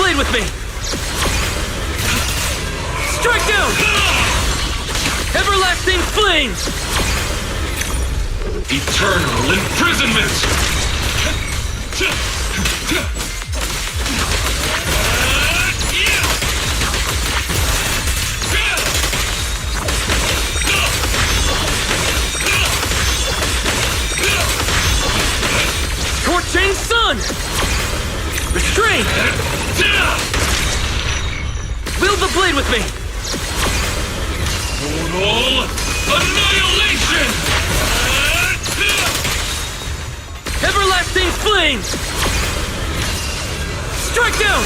blade with me! Strike down! Everlasting flames! Eternal imprisonment! Torching sun! Restrain! Wield the blade with me! Total annihilation! Everlasting flames! Strike down!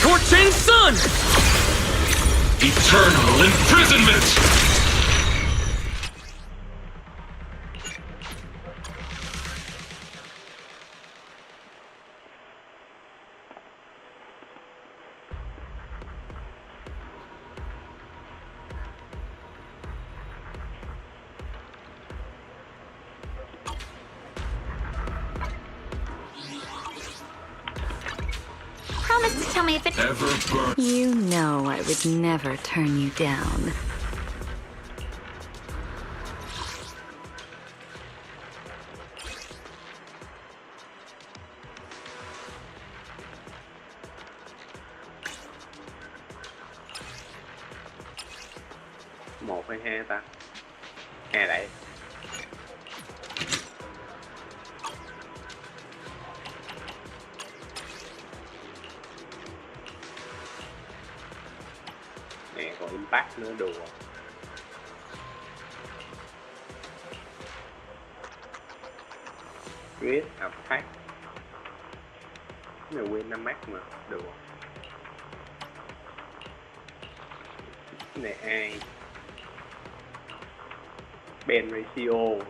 Torching sun! Eternal imprisonment! Promise to tell me if it... Ever burn. You know I would never turn you down. Một hay hai ta? Hai đấy. Nè còn impact nữa đùa. Quyết attack. Cái này win 5 max mà đùa. Cái này ai? Ben ratio.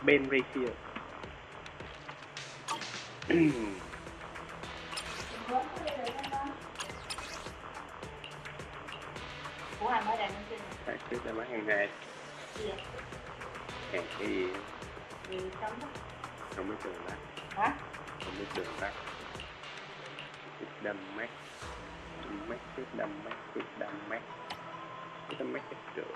Ben ratio. Tại trước đã bán hàng hai. Hàng cái gì? Không biết đường lắm. Hả? Không biết đường lắm. Đâm mắt. Mắt trước đâm mắt. Trước đâm mắt. Trước đâm mắt chắc trường.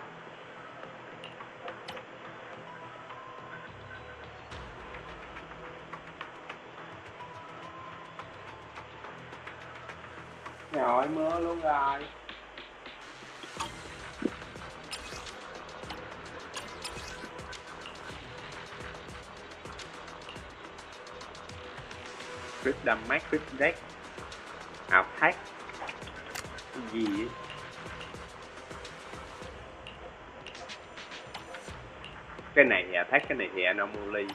Rồi mưa luôn rồi. Crit damage, crit deck, attack. Cái gì ấy? Cái này thì attack, cái này thì anomaly.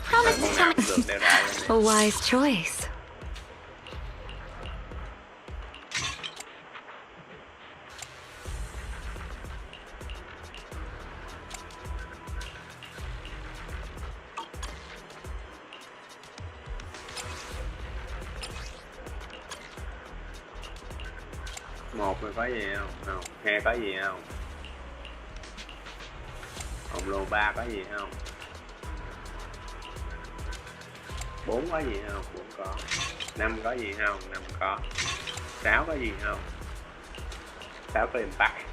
Promise to tell me... Được đeo đai lên A wise choice. Một rồi có gì không? Không. Hai có gì không? Hồng lô 3 có gì không? 4 có gì không? 4 có. 5 có gì không? 5 có. 6 có gì không? 6 có impact.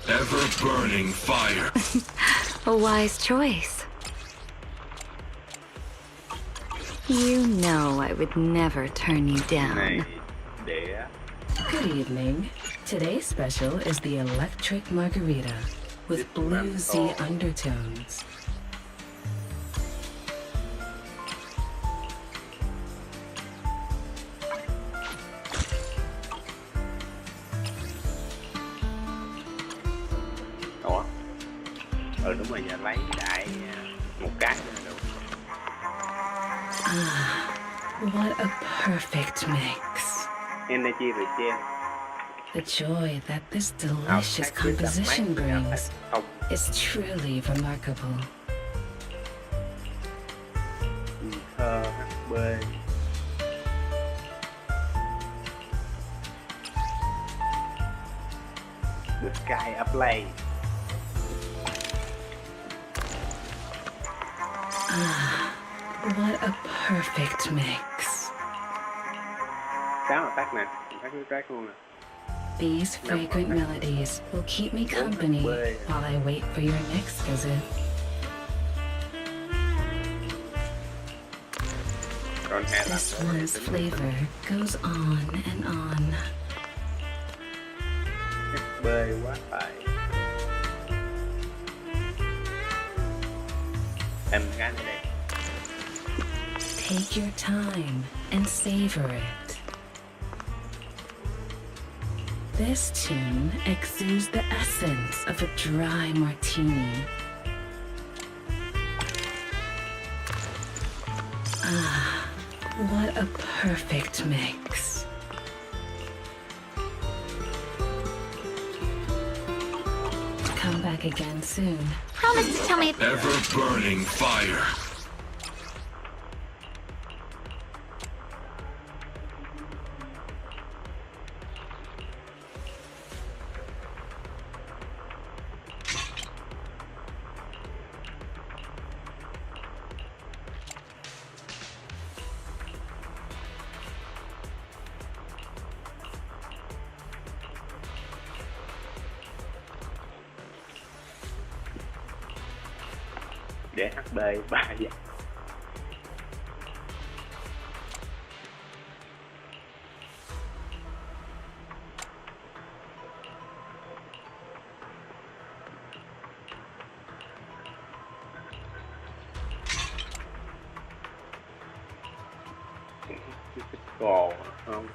Ever burning fire. A wise choice. You know I would never turn you down. Này để Good evening. Today's special is the electric margarita with blue sea undertones. ủa đúng rồi, giờ lấy đại một cái nữa được. What a perfect mix. Energy regen. The joy that this delicious composition brings is truly remarkable. bơi. The sky ablaze. What a perfect mix. Sáu là tắt nè, mình tắt cái track luôn nè. These fragrant melodies will keep me company while I wait for your next visit. Còn hai This lần nữa one's thì tính flavor goes on and on. chắc bơi quá phải. Em gắn ở đây. Take your time and savor it. This tune exudes the essence of a dry martini. What a perfect mix. Come back again soon. Promise to tell me. Ever burning fire. Để HB 3 giây. Còn không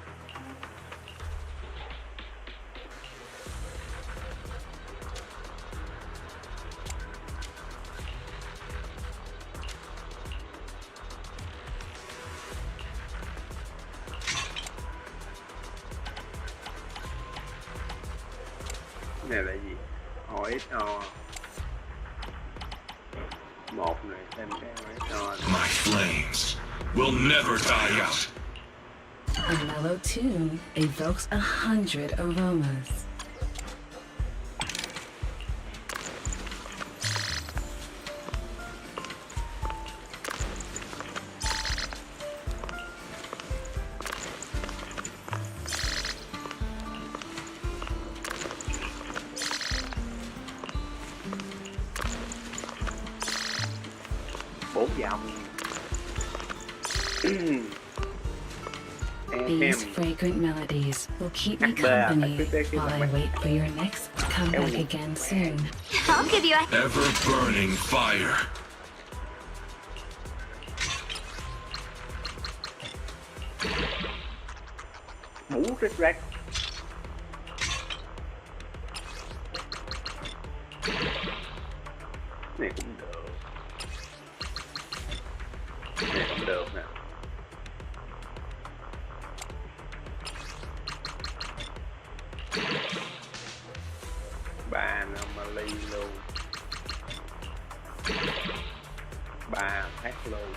cái này là gì? OSO một này thêm cái OSO này. My flames will never die out. A mellow tune evokes 100 aromas. Bốn dòng. These fragrant melodies will keep me company while I wait for your next. Come back again soon. I'll give you a. Ever burning fire. Mũ rít rách. Này cũng được. Này cũng được nè. Ba anomaly luôn. Ba phát luôn.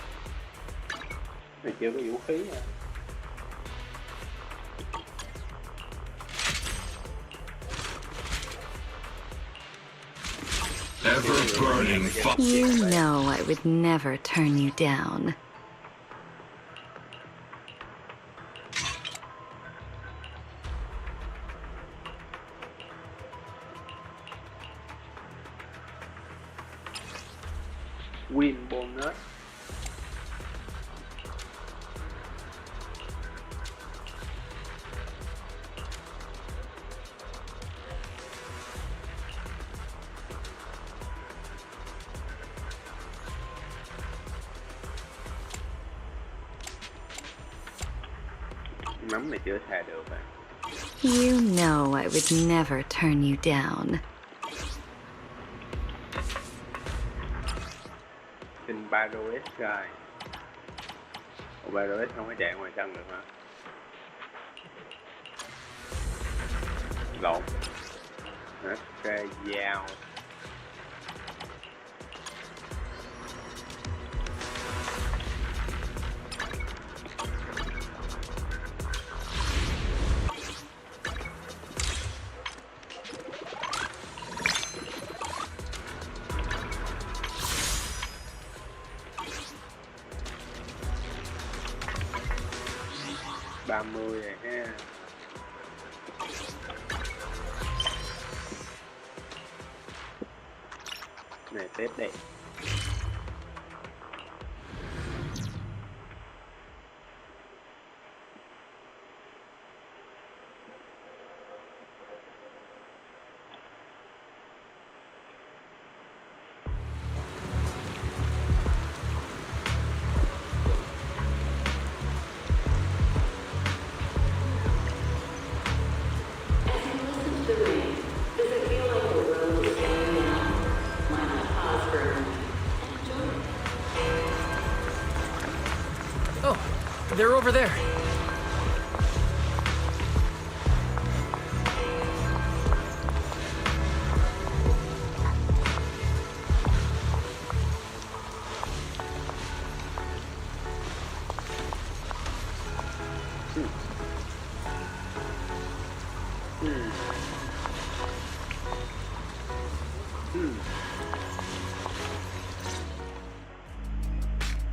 Này chưa có vũ khí nha. Ever burning fire. You know I would never turn you down. Win bonus. Nắm này chưa xài được à. You know I would never turn you down. Xin Baroes rồi. Ủa Baroes không có chạy ngoài sân được hả? Lộn. Ok, dao. 30 rồi ha. Này xếp đẹp. Oh, they're over there.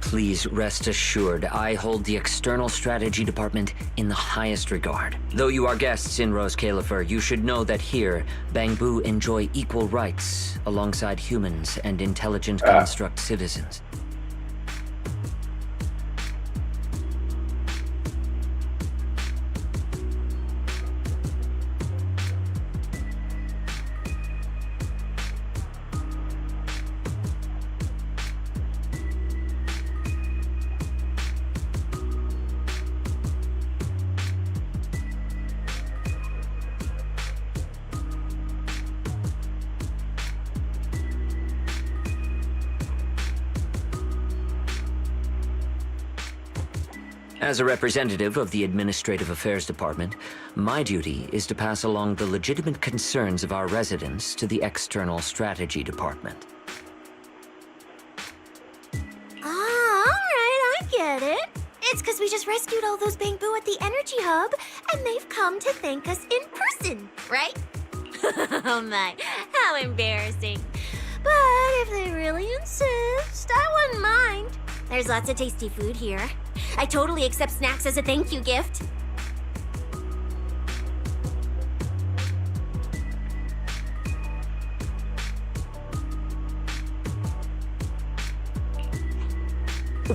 Please rest assured, I hold the External Strategy Department in the highest regard. Though you are guests in Rose Califer, you should know that here, Bangbu enjoy equal rights alongside humans and intelligent construct citizens. As a representative of the Administrative Affairs Department, my duty is to pass along the legitimate concerns of our residents to the External Strategy Department. Ah, alright, I get it. It's because we just rescued all those Bangbu at the Energy Hub, and they've come to thank us in person, right? Oh my, how embarrassing. But if they really insist, I wouldn't mind. There's lots of tasty food here. I totally accept snacks as a thank you gift.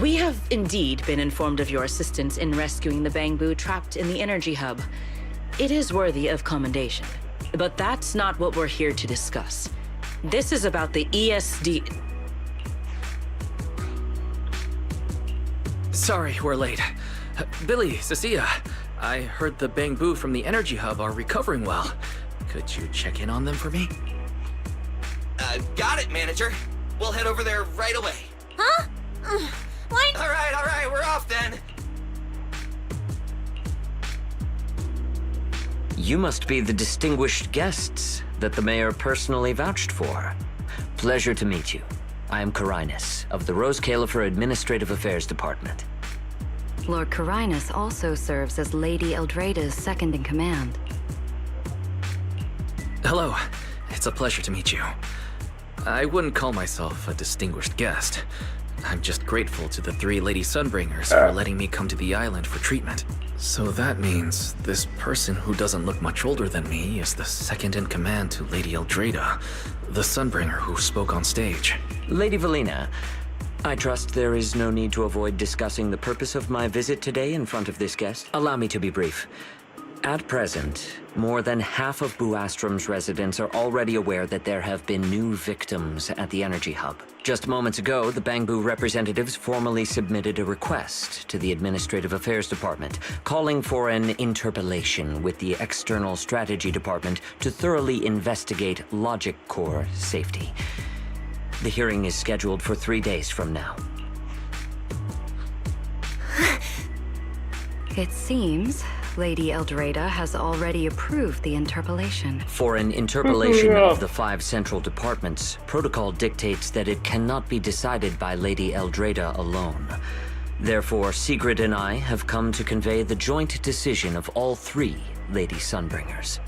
We have indeed been informed of your assistance in rescuing the Bangbu trapped in the Energy Hub. It is worthy of commendation. But that's not what we're here to discuss. This is about the ESD... Sorry, we're late. Billy, Cecilia, I heard the Bangbu from the Energy Hub are recovering well. Could you check in on them for me? Got it, manager. We'll head over there right away. Huh? What? All right, we're off then. You must be the distinguished guests that the mayor personally vouched for. Pleasure to meet you. I am Carinus, of the Rose Califer Administrative Affairs Department. Lord Carinus also serves as Lady Eldrada's second-in-command. Hello. It's a pleasure to meet you. I wouldn't call myself a distinguished guest. I'm just grateful to the 3 Lady Sunbringers for letting me come to the island for treatment. So that means this person who doesn't look much older than me is the second-in-command to Lady Eldrada, the Sunbringer who spoke on stage. Lady Valina, I trust there is no need to avoid discussing the purpose of my visit today in front of this guest. Allow me to be brief. At present, more than half of Buastrom's residents are already aware that there have been new victims at the Energy Hub. Just moments ago, the Bangbu representatives formally submitted a request to the Administrative Affairs Department, calling for an interpellation with the External Strategy Department to thoroughly investigate Logic Core safety. The hearing is scheduled for 3 days from now. It seems Lady Eldrada has already approved the interpellation. For an interpellation of the 5 central departments, protocol dictates that it cannot be decided by Lady Eldrada alone. Therefore, Sigrid and I have come to convey the joint decision of all 3 Lady Sunbringers.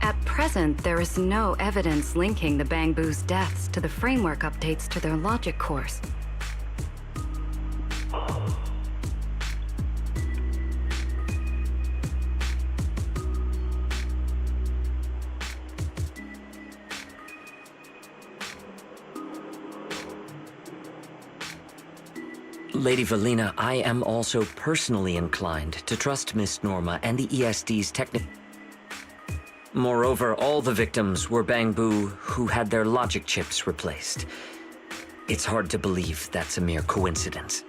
At present, there is no evidence linking the Bangbu's deaths to the framework updates to their logic cores. Lady Valina, I am also personally inclined to trust Miss Norma and the ESD's technic. Moreover, all the victims were Bangbu who had their logic chips replaced. It's hard to believe that's a mere coincidence.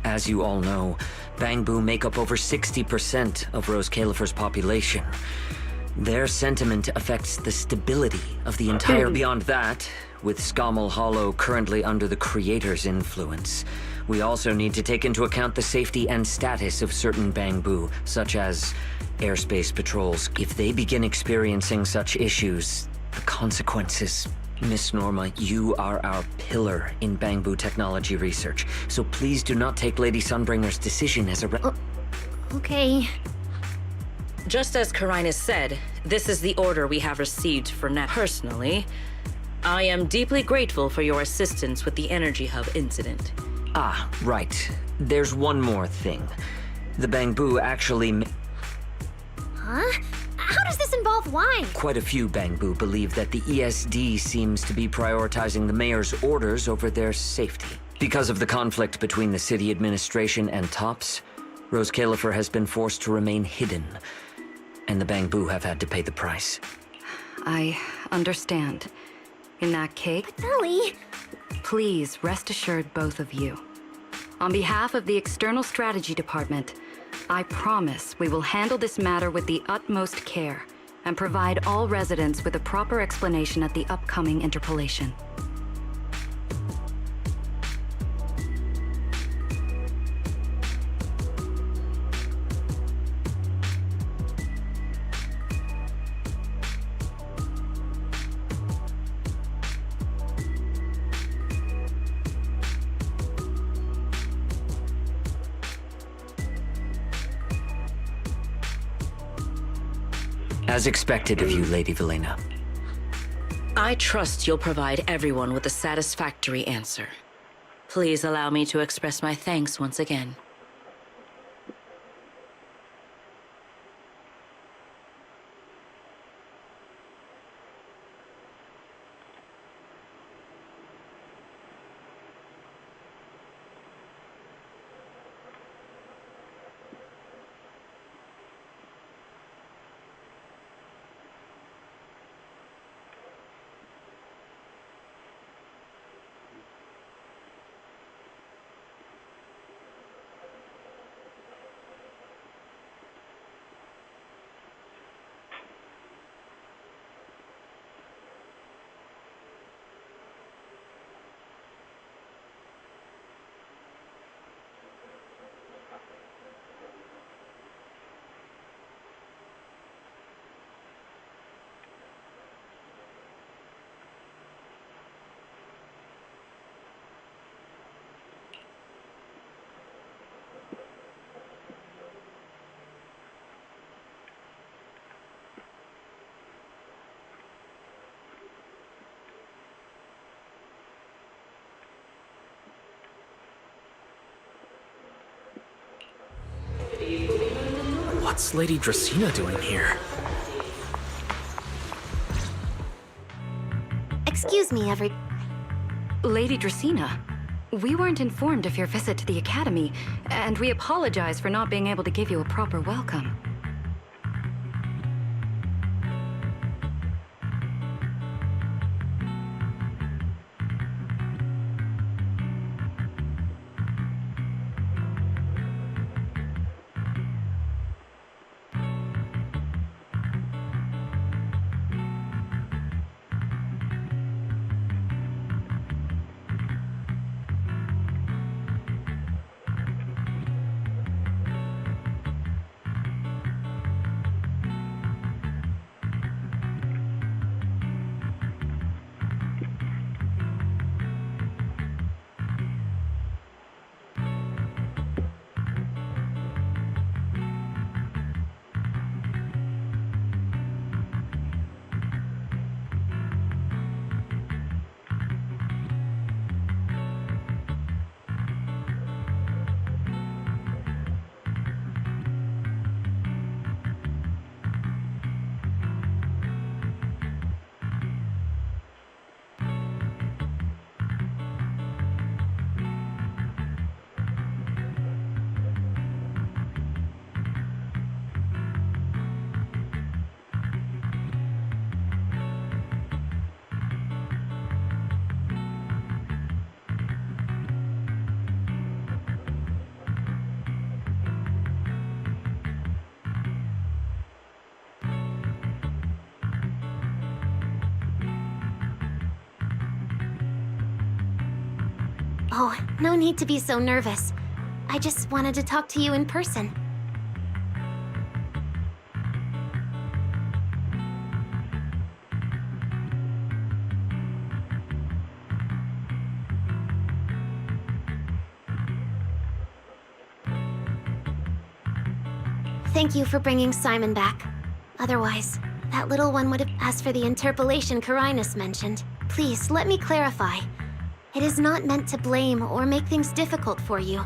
As you all know, Bangbu make up over 60% of Rose Califer's population. Their sentiment affects the stability of the entire. Beyond that, with Scommel Hollow currently under the Creator's influence, we also need to take into account the safety and status of certain Bangbu, such as airspace patrols. If they begin experiencing such issues, the consequences... Miss Norma, you are our pillar in Bangbu technology research, so please do not take Lady Sunbringer's decision as a Okay. Just as Carinus said, this is the order we have received for now. Personally, I am deeply grateful for your assistance with the Energy Hub incident. Ah, right. There's one more thing. The Bangbu actually... Huh? How does this involve wine? Quite a few Bangbu believe that the ESD seems to be prioritizing the mayor's orders over their safety. Because of the conflict between the city administration and Tops, Rose Califer has been forced to remain hidden, and the Bangbu have had to pay the price. I understand. In that case, Ellie. please rest assured, both of you. On behalf of the External Strategy Department, I promise we will handle this matter with the utmost care and provide all residents with a proper explanation at the upcoming interpolation. As expected of you, Lady Valina. I trust you'll provide everyone with a satisfactory answer. Please allow me to express my thanks once again. What's Lady Dracaena doing here? Excuse me, Lady Dracaena, we weren't informed of your visit to the Academy, and we apologize for not being able to give you a proper welcome. Oh, no need to be so nervous. I just wanted to talk to you in person. Thank you for bringing Simon back. Otherwise, that little one would have asked for the interpolation Carinus mentioned. Please, let me clarify. It is not meant to blame or make things difficult for you.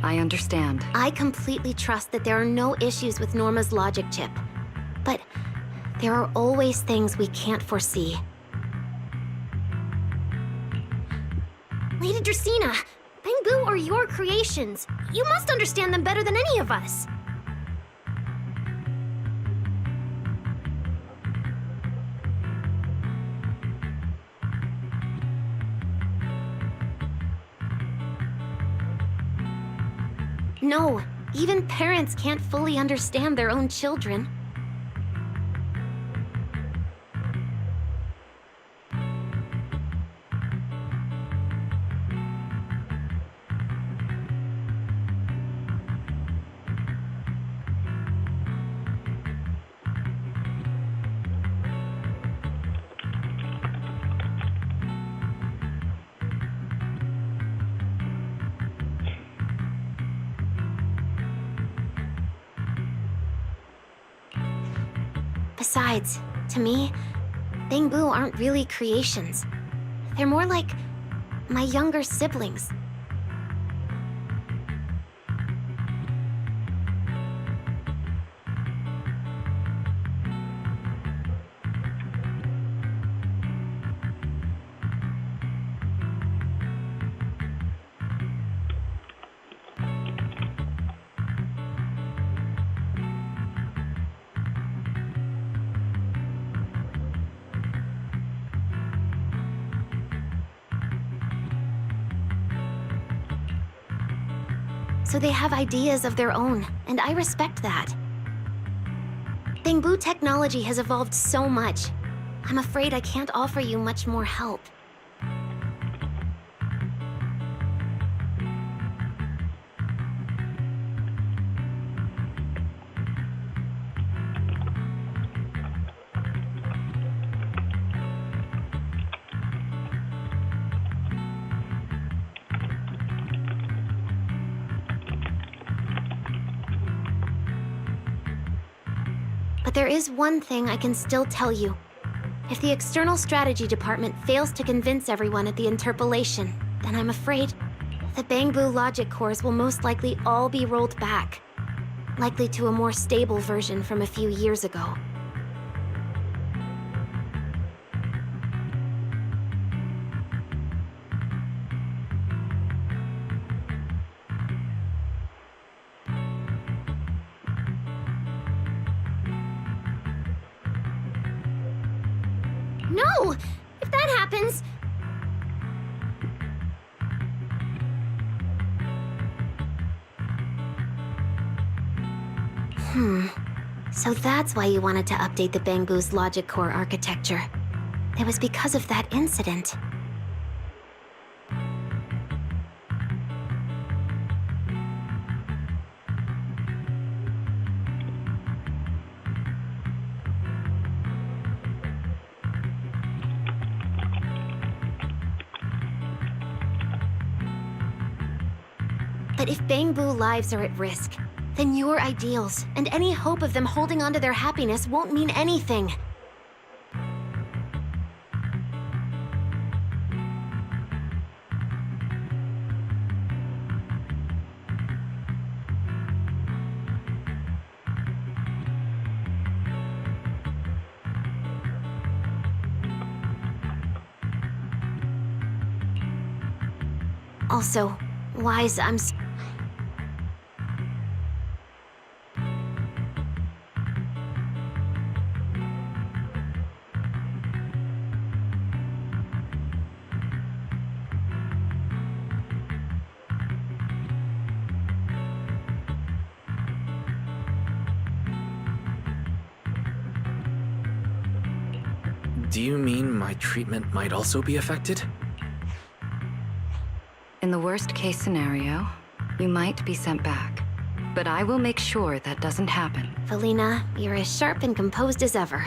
I understand. I completely trust that there are no issues with Norma's logic chip. But there are always things we can't foresee. Lady Dracaena, Bangbu are your creations. You must understand them better than any of us. No, even parents can't fully understand their own children. Besides, to me, Bangbu aren't really creations. They're more like my younger siblings. So they have ideas of their own, and I respect that. Bangbu technology has evolved so much. I'm afraid I can't offer you much more help. But there is one thing I can still tell you. If the External Strategy Department fails to convince everyone at the interpolation, then I'm afraid the Bangbu logic cores will most likely all be rolled back. Likely to a more stable version from a few years ago. No! If that happens... So that's why you wanted to update the Bangbu's logic core architecture. It was because of that incident. But if Bangbu lives are at risk, then your ideals and any hope of them holding on to their happiness won't mean anything. Also, Wise, Do you mean my treatment might also be affected? In the worst case scenario, you might be sent back. But I will make sure that doesn't happen. Valina, you're as sharp and composed as ever.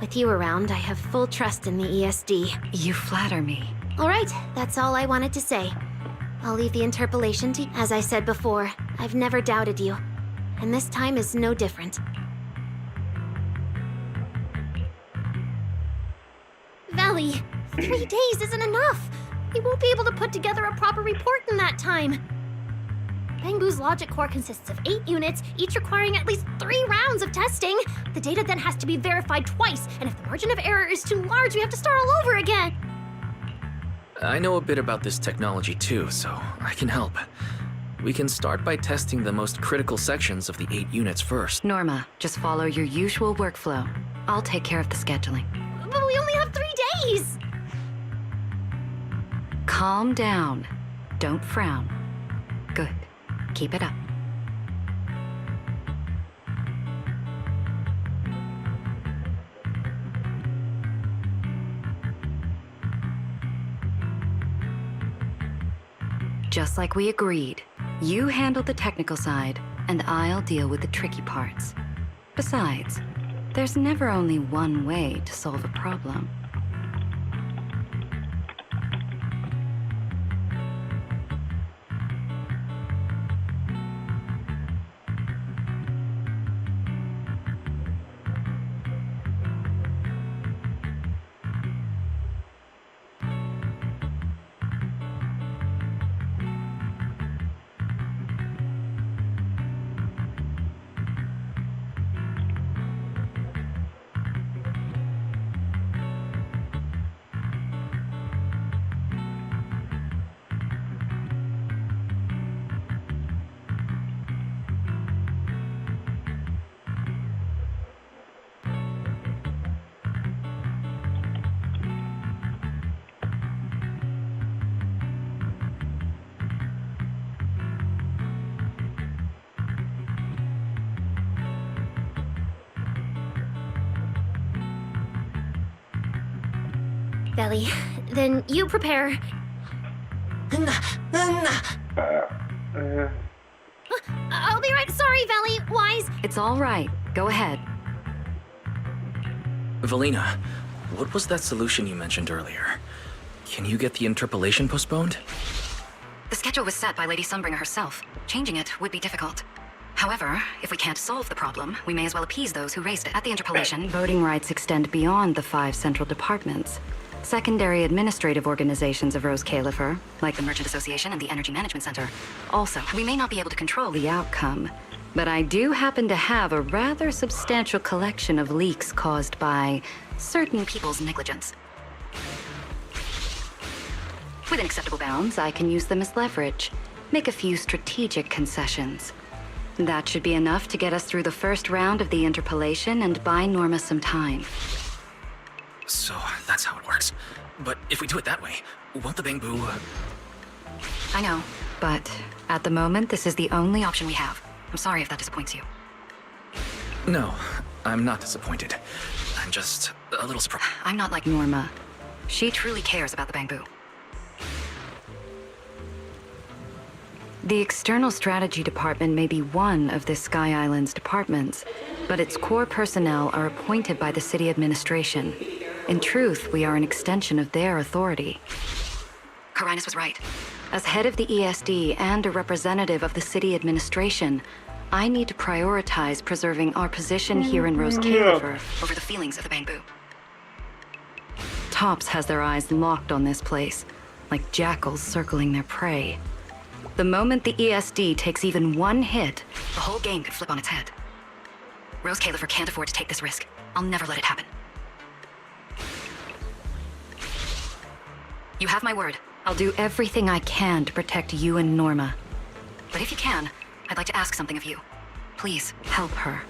With you around, I have full trust in the ESD. You flatter me. All right, that's all I wanted to say. I'll leave the interpolation to you. As I said before, I've never doubted you. And this time is no different. Valley, 3 days isn't enough. We won't be able to put together a proper report in that time. Bangbu's logic core consists of 8 units, each requiring at least 3 rounds of testing. The data then has to be verified twice, and if the margin of error is too large, we have to start all over again. I know a bit about this technology too, so I can help. We can start by testing the most critical sections of the 8 units first. Norma, just follow your usual workflow. I'll take care of the scheduling. But we only have 3 days! Calm down. Don't frown. Good. Keep it up. Just like we agreed, you handle the technical side, and I'll deal with the tricky parts. Besides, there's never only one way to solve a problem. Belly, then you prepare. I'll be right. Sorry, Valley. Wise. It's all right. Go ahead. Valina, what was that solution you mentioned earlier? Can you get the interpolation postponed? The schedule was set by Lady Sunbringer herself. Changing it would be difficult. However, if we can't solve the problem, we may as well appease those who raised it. At the interpolation, voting rights extend beyond the 5 central departments. Secondary administrative organizations of Rose Califer, like the Merchant Association and the Energy Management Center. Also, we may not be able to control the outcome, but I do happen to have a rather substantial collection of leaks caused by certain people's negligence. Within acceptable bounds, I can use them as leverage, make a few strategic concessions. That should be enough to get us through the first round of the interpolation and buy Norma some time. So that's how it works. But if we do it that way, won't the Bangbu... I know, but at the moment, this is the only option we have. I'm sorry if that disappoints you. No, I'm not disappointed. I'm just a little surprised. I'm not like Norma. She truly cares about the Bangbu. The External Strategy Department may be one of the Sky Island's departments, but its core personnel are appointed by the city administration. In truth, we are an extension of their authority. Carinus was right. As head of the ESD and a representative of the city administration, I need to prioritize preserving our position here in Rose Califer over the feelings of the Bangbu. Tops has their eyes locked on this place, like jackals circling their prey. The moment the ESD takes even one hit, the whole game could flip on its head. Rose Califer can't afford to take this risk. I'll never let it happen. You have my word. I'll do everything I can to protect you and Norma. But if you can, I'd like to ask something of you. Please, help her.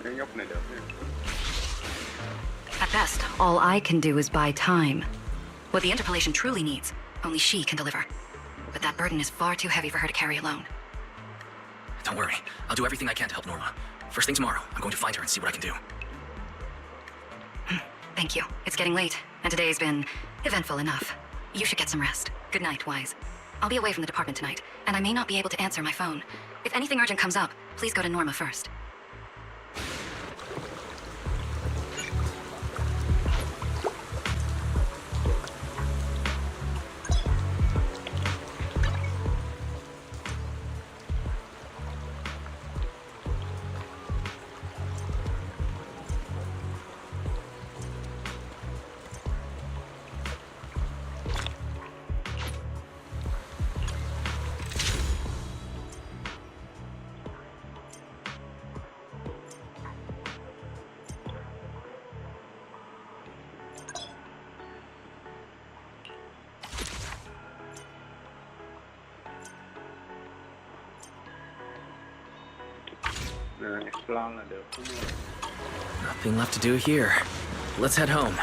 At best, all I can do is buy time. What the interpolation truly needs, only she can deliver. But that burden is far too heavy for her to carry alone. Don't worry. I'll do everything I can to help Norma. First thing tomorrow, I'm going to find her and see what I can do. Thank you. It's getting late. and today's been eventful enough. You should get some rest. Good night, Wise. I'll be away from the department tonight, and I may not be able to answer my phone. If anything urgent comes up, please go to Norma first. Explore là được đúng không? Nothing left to do here. Let's head home.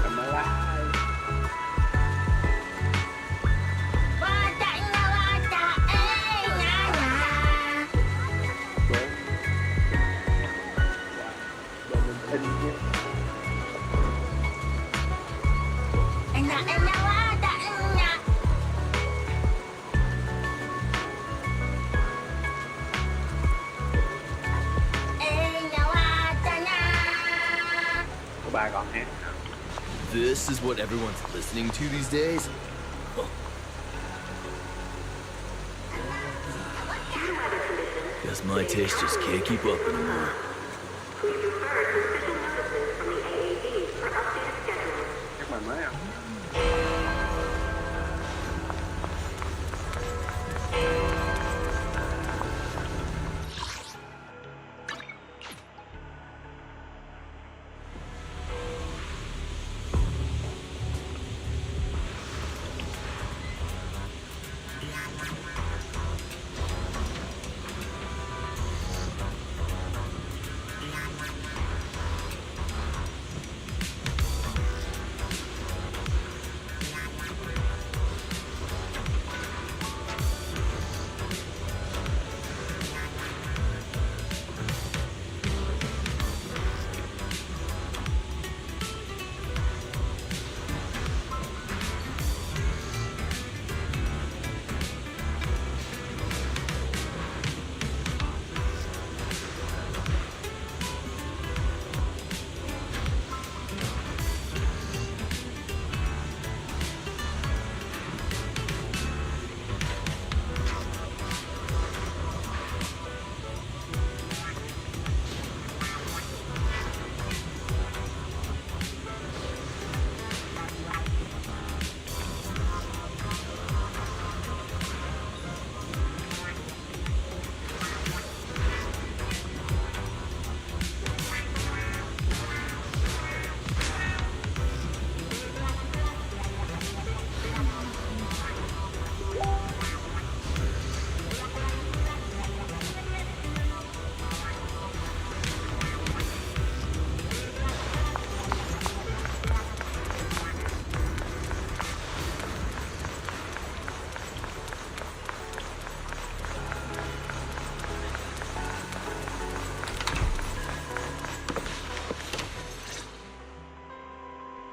Cầm nó lại. In chứ. Của bà còn hát. This is what everyone's listening to these days? Guess my taste just can't keep up anymore. Các bạn mới không?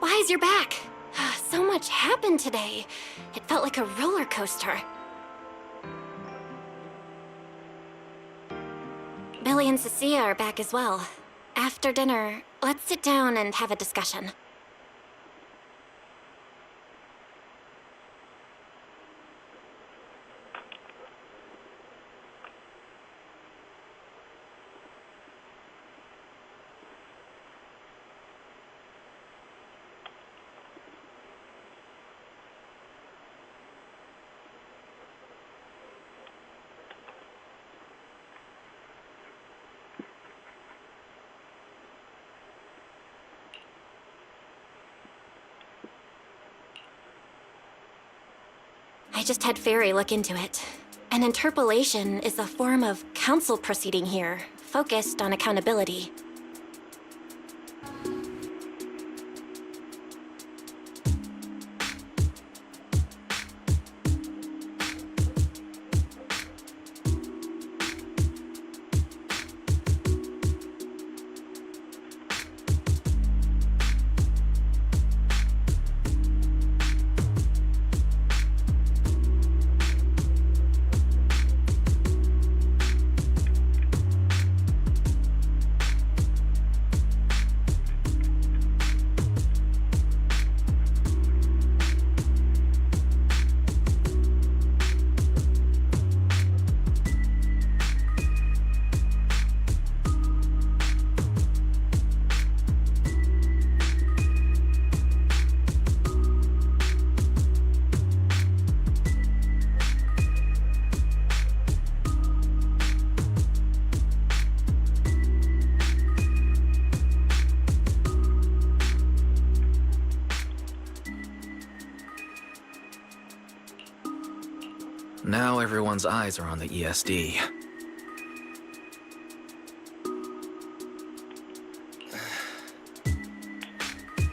Wise, you're back. So much happened today. It felt like a roller coaster. Billy and Cecilia are back as well. After dinner, let's sit down and have a discussion. I just had Fairy look into it. An interpolation is a form of council proceeding here, focused on accountability. Now everyone's eyes are on the ESD.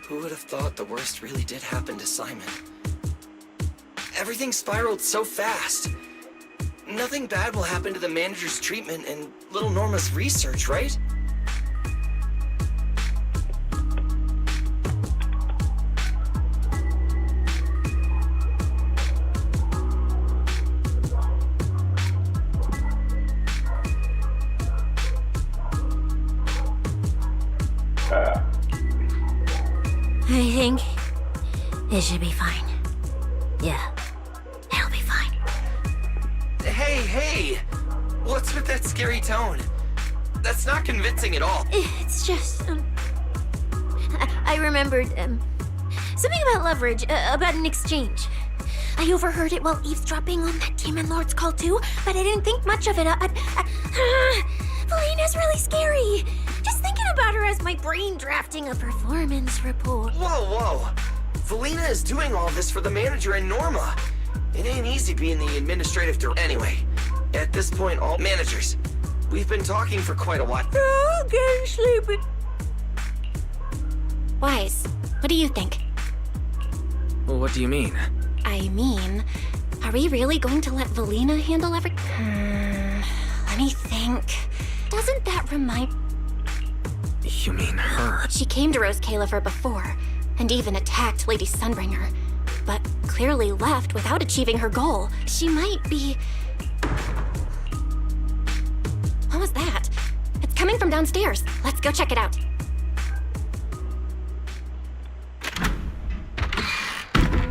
Who would have thought the worst really did happen to Simon? Everything spiraled so fast. Nothing bad will happen to the manager's treatment and little Norma's research, right? I think it should be fine. Yeah, it'll be fine. Hey! What's with that scary tone? That's not convincing at all. It's just, I remembered, something about leverage, about an exchange. I overheard it while eavesdropping on that Demon Lord's call too, but I didn't think much of it. Valina's really scary. Just thinking about her as my brain drafting a performance report. Whoa! Valina is doing all this for the manager and Norma. It ain't easy being the administrative director. Anyway, at this point, all managers, we've been talking for quite a while. Oh, getting sleepy. Wise, what do you think? What do you mean? I mean, are we really going to let Valina handle everything? Let me think. Doesn't that remind... You mean her? She came to Rose Califer before, and even attacked Lady Sunbringer, but clearly left without achieving her goal. She might be... What was that? It's coming from downstairs. Let's go check it out.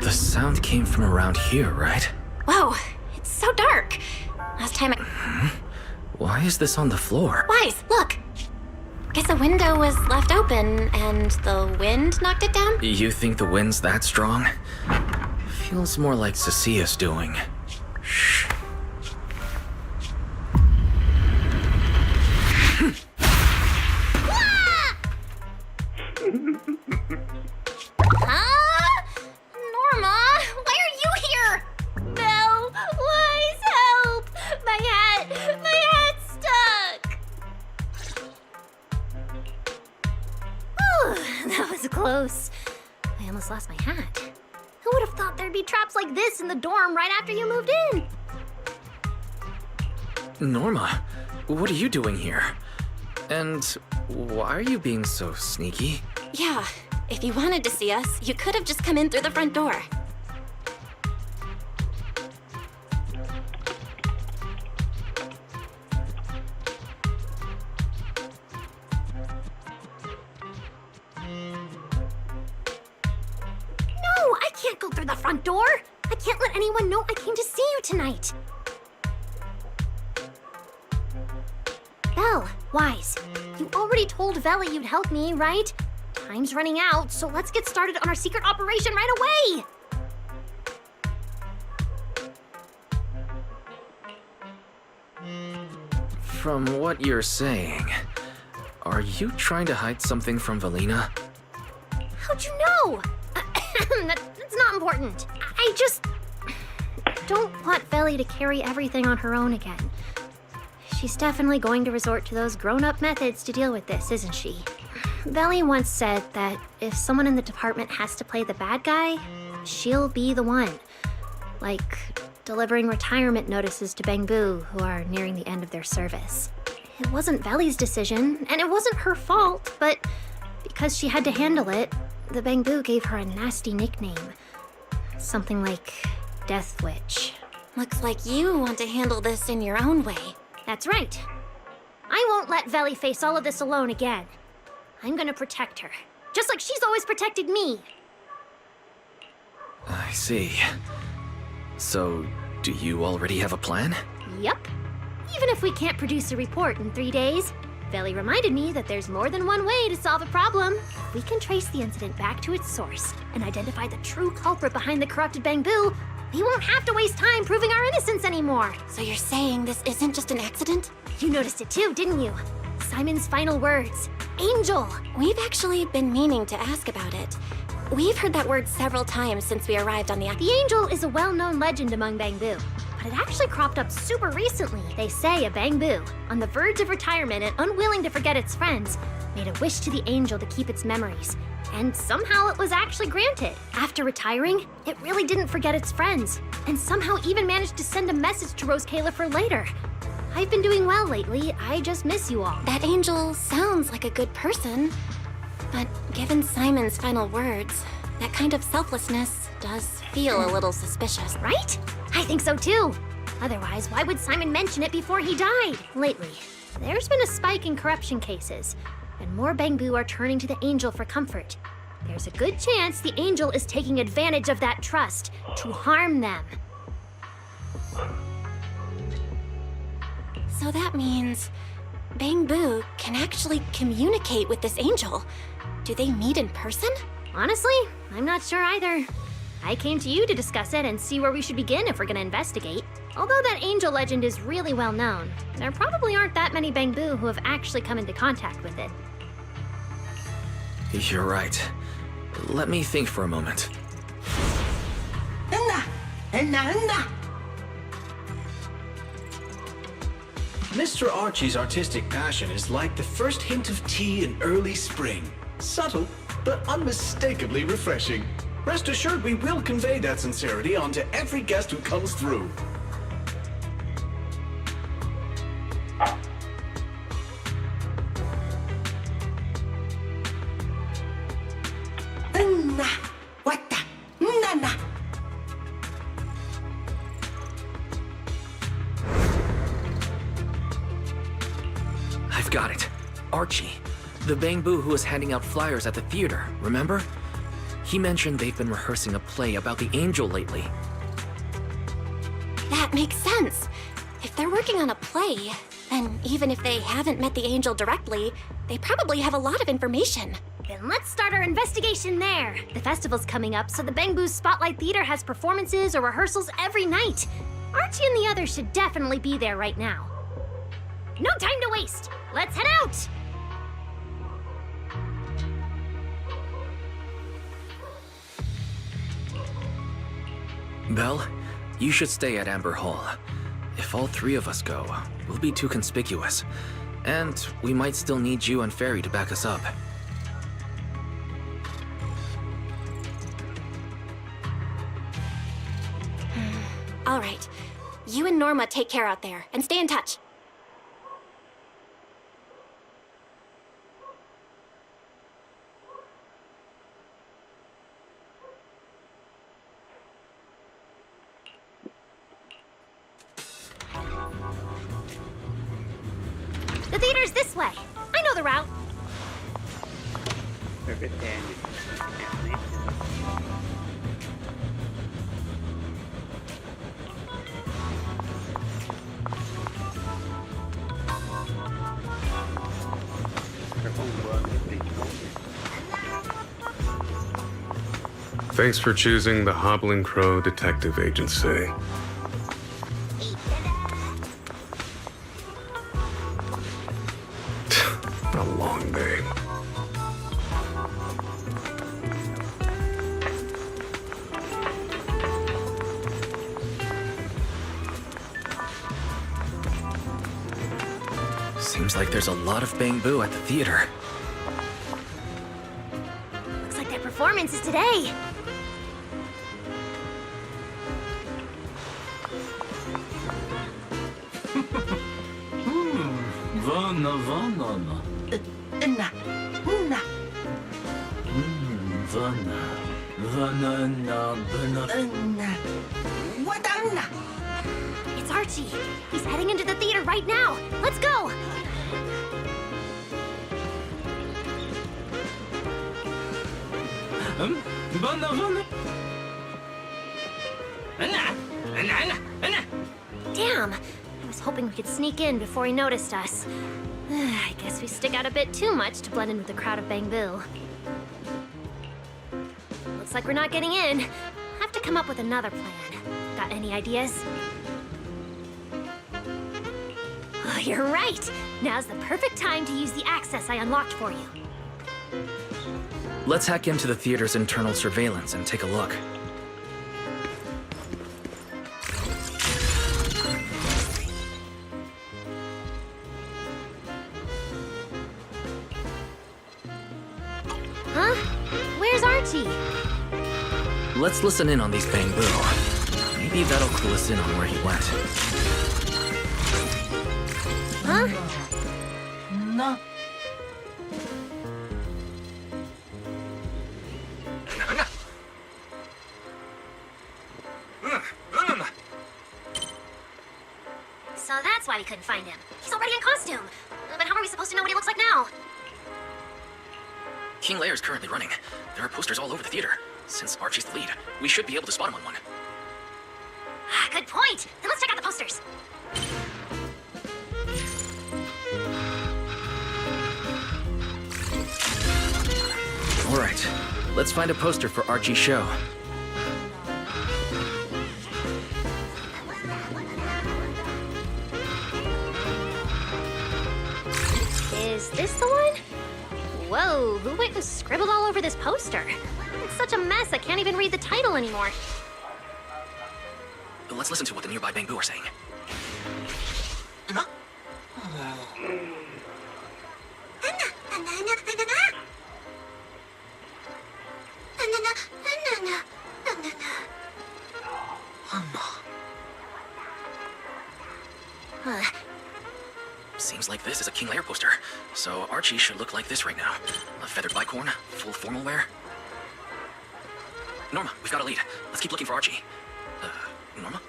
The sound came from around here, right? Whoa, it's so dark. Last time I... Why is this on the floor? Wise, look! Guess the window was left open, and the wind knocked it down? You think the wind's that strong? Feels more like Cecia's doing. Shh. Huh? Norma, why are you here? Belle, Wise, help! My hat's stuck! Whew, that was close. I almost lost my hat. Who would have thought there'd be traps like this in the dorm right after you moved in? Norma, what are you doing here? And why are you being so sneaky? Yeah, if you wanted to see us, you could have just come in through the front door. No, I can't go through the front door. I can't let anyone know I came to see you tonight. Belle, Wise, you already told Vela you'd help me, right? Time's running out, so let's get started on our secret operation right away! From what you're saying, are you trying to hide something from Valina? How'd you know? That's not important. I just don't want Veli to carry everything on her own again. she's definitely going to resort to those grown-up methods to deal with this, isn't she? Belly once said that if someone in the department has to play the bad guy, she'll be the one. Like delivering retirement notices to Bangbu who are nearing the end of their service. It wasn't Belly's decision, and it wasn't her fault, but because she had to handle it, the Bangbu gave her a nasty nickname. Something like Death Witch. Looks like you want to handle this in your own way. That's right. I won't let Veli face all of this alone again. I'm gonna protect her, just like she's always protected me. I see. So, do you already have a plan? Yup. Even if we can't produce a report in 3 days, Veli reminded me that there's more than one way to solve a problem. If we can trace the incident back to its source and identify the true culprit behind the corrupted Bangbu, we won't have to waste time proving our innocence anymore. So you're saying this isn't just an accident? You noticed it too, didn't you? Simon's final words. Angel. We've actually been meaning to ask about it. We've heard that word several times since we arrived on the... The Angel is a well-known legend among Bangbu, but it actually cropped up super recently. They say a Bangbu, on the verge of retirement and unwilling to forget its friends, made a wish to the Angel to keep its memories. And somehow it was actually granted. After retiring, it really didn't forget its friends, and somehow even managed to send a message to Rose Kayla for later. I've been doing well lately, I just miss you all. That Angel sounds like a good person, but given Simon's final words, that kind of selflessness does feel a little suspicious. Right? I think so too. Otherwise, why would Simon mention it before he died? Lately, there's been a spike in corruption cases, and more Bangbu are turning to the Angel for comfort. There's a good chance the Angel is taking advantage of that trust to harm them. So that means Bangbu can actually communicate with this Angel. Do they meet in person? Honestly, I'm not sure either. I came to you to discuss it and see where we should begin if we're gonna investigate. Although that Angel legend is really well known, there probably aren't that many Bangbu who have actually come into contact with it. You're right. Let me think for a moment. Mr. Archie's artistic passion is like the first hint of tea in early spring. Subtle, but unmistakably refreshing. Rest assured we will convey that sincerity onto every guest who comes through. I've got it. Archie. The Bangbu who was handing out flyers at the theater, remember? He mentioned they've been rehearsing a play about the Angel lately. That makes sense. If they're working on a play, then even if they haven't met the Angel directly, they probably have a lot of information. Then let's start our investigation there. The festival's coming up, so the Bangbu's Spotlight Theater has performances or rehearsals every night. Archie and the others should definitely be there right now. No time to waste! Let's head out! Belle, you should stay at Amber Hall. If all three of us go, we'll be too conspicuous. And we might still need you and Fairy to back us up. All right. You and Norma take care out there, and stay in touch. The theater's this way. I know the route. Rồi cái xe gì? Nè, Rồi có một bên đi xuống. Thanks for choosing the Hobbling Crow Detective Agency. A long day. Seems like there's a lot of bamboo at the theater. Looks like their performance is today. Vana, vana. Na. Vana. Vana, na, bana. It's Archie. He's heading into the theater right now. Let's go. Vana, vana. Damn. I was hoping we could sneak in before he noticed us. I guess we stick out a bit too much to blend in with the crowd of bamboo. Looks like we're not getting in. Have to come up with another plan. Got any ideas? Oh, you're right. Now's the perfect time to use the access I unlocked for you. Let's hack into the theater's internal surveillance and take a look. Huh? Where's Archie? Let's listen in on these bamboo. Maybe that'll clue us in on where he went. Huh? No. So that's why we couldn't find him. He's already in costume. But how are we supposed to know what he looks like now? King Lear is currently running. There are posters all over the theater. Since Archie's the lead, we should be able to spot him on one. Good point. Then let's check out the posters. All right, let's find a poster for Archie's show. Is this the one? Whoa, who went and scribbled all over this poster? It's such a mess, I can't even read the title anymore. Let's listen to what the nearby bamboo are saying. Seems like this is a King Lear poster, so Archie should look like this right now. A feathered bicorn, full formal wear. Norma, we've got a lead. Let's keep looking for Archie. Norma?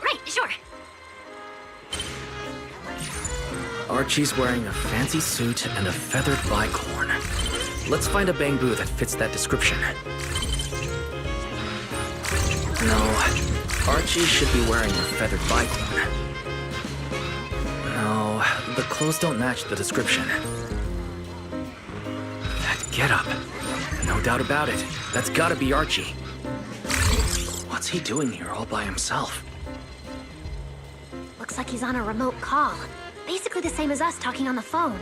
Right, sure. Archie's wearing a fancy suit and a feathered bicorn. Let's find a bamboo that fits that description. No, Archie should be wearing a feathered bicorn. No, the clothes don't match the description. That getup. No doubt about it. That's gotta be Archie. What's he doing here all by himself? Looks like he's on a remote call. Basically the same as us talking on the phone.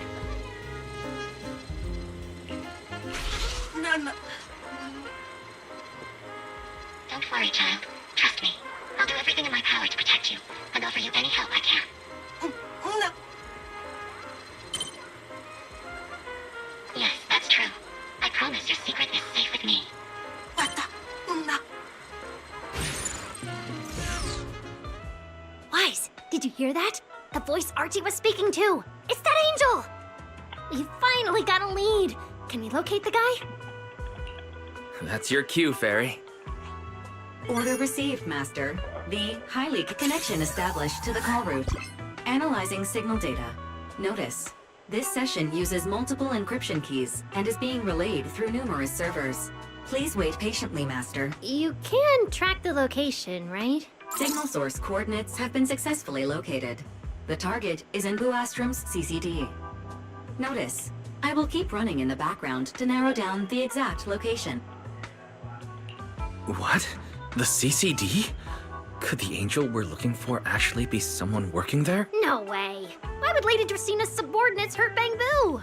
No. Don't worry, child. Trust me. I'll do everything in my power to protect you and offer you any help I can. No. Yes, that's true. I promise your secret is safe with me. What the? No. Wise, did you hear that? The voice Archie was speaking to. It's that angel! We finally got a lead. Can we locate the guy? That's your cue, Fairy. Order received, Master. The highly connection established to the call route. Analyzing signal data. Notice, this session uses multiple encryption keys and is being relayed through numerous servers. Please wait patiently, Master. You can track the location, right? Signal source coordinates have been successfully located. The target is in Buastrom's CCD. Notice, I will keep running in the background to narrow down the exact location. What? The CCD? Could the angel we're looking for actually be someone working there? No way. Why would Lady Dracina's subordinates hurt Bangbu?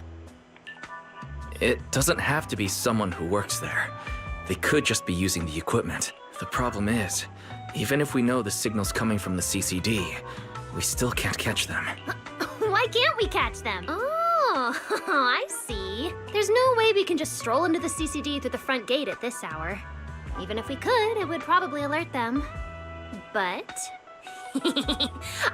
It doesn't have to be someone who works there. They could just be using the equipment. The problem is, even if we know the signal's coming from the CCD, we still can't catch them. Why can't we catch them? Oh, I see. There's no way we can just stroll into the CCD through the front gate at this hour. Even if we could, it would probably alert them. But...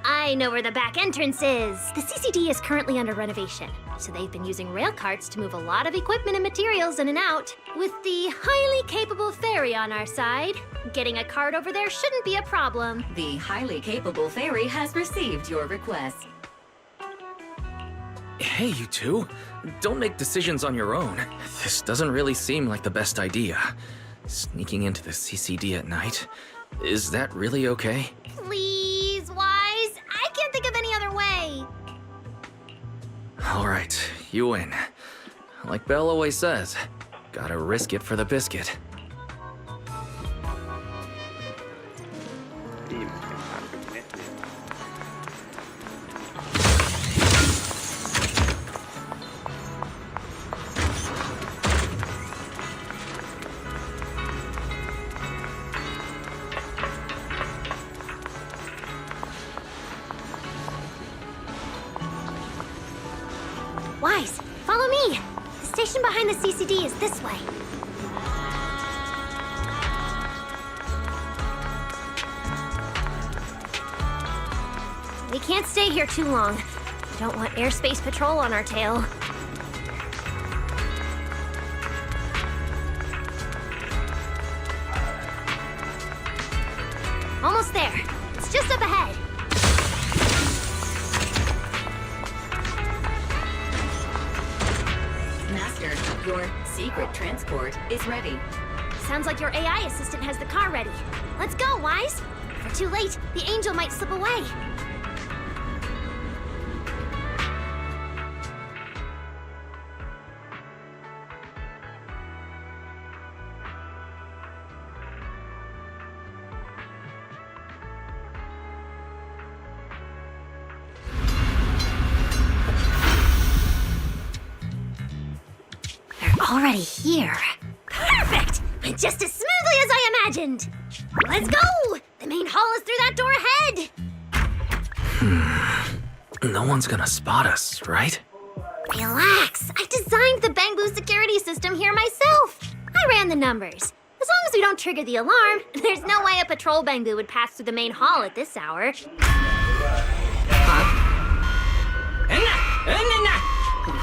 I know where the back entrance is. The CCD is currently under renovation, so they've been using rail carts to move a lot of equipment and materials in and out. With the highly capable ferry on our side, getting a cart over there shouldn't be a problem. The highly capable fairy has received your request. Hey, you two. Don't make decisions on your own. This doesn't really seem like the best idea. Sneaking into the CCD at night. Is that really okay? Please, Wise. I can't think of any other way. All right, you win. Like Belle always says, gotta risk it for the biscuit. Tìm cái phản đường nét này. Wise, follow me. The station behind the CCD is this way. We can't stay here too long. We don't want airspace patrol on our tail. Almost there. It's just up ahead. Master, your secret transport is ready. Sounds like your AI assistant has the car ready. Let's go, Wise. If we're too late, the angel might slip away. Already here. Perfect! Just as smoothly as I imagined. Let's go! The main hall is through that door ahead. No one's gonna spot us, right? Relax. I designed the Bangbu security system here myself. I ran the numbers. As long as we don't trigger the alarm, there's no way a patrol Bangbu would pass through the main hall at this hour.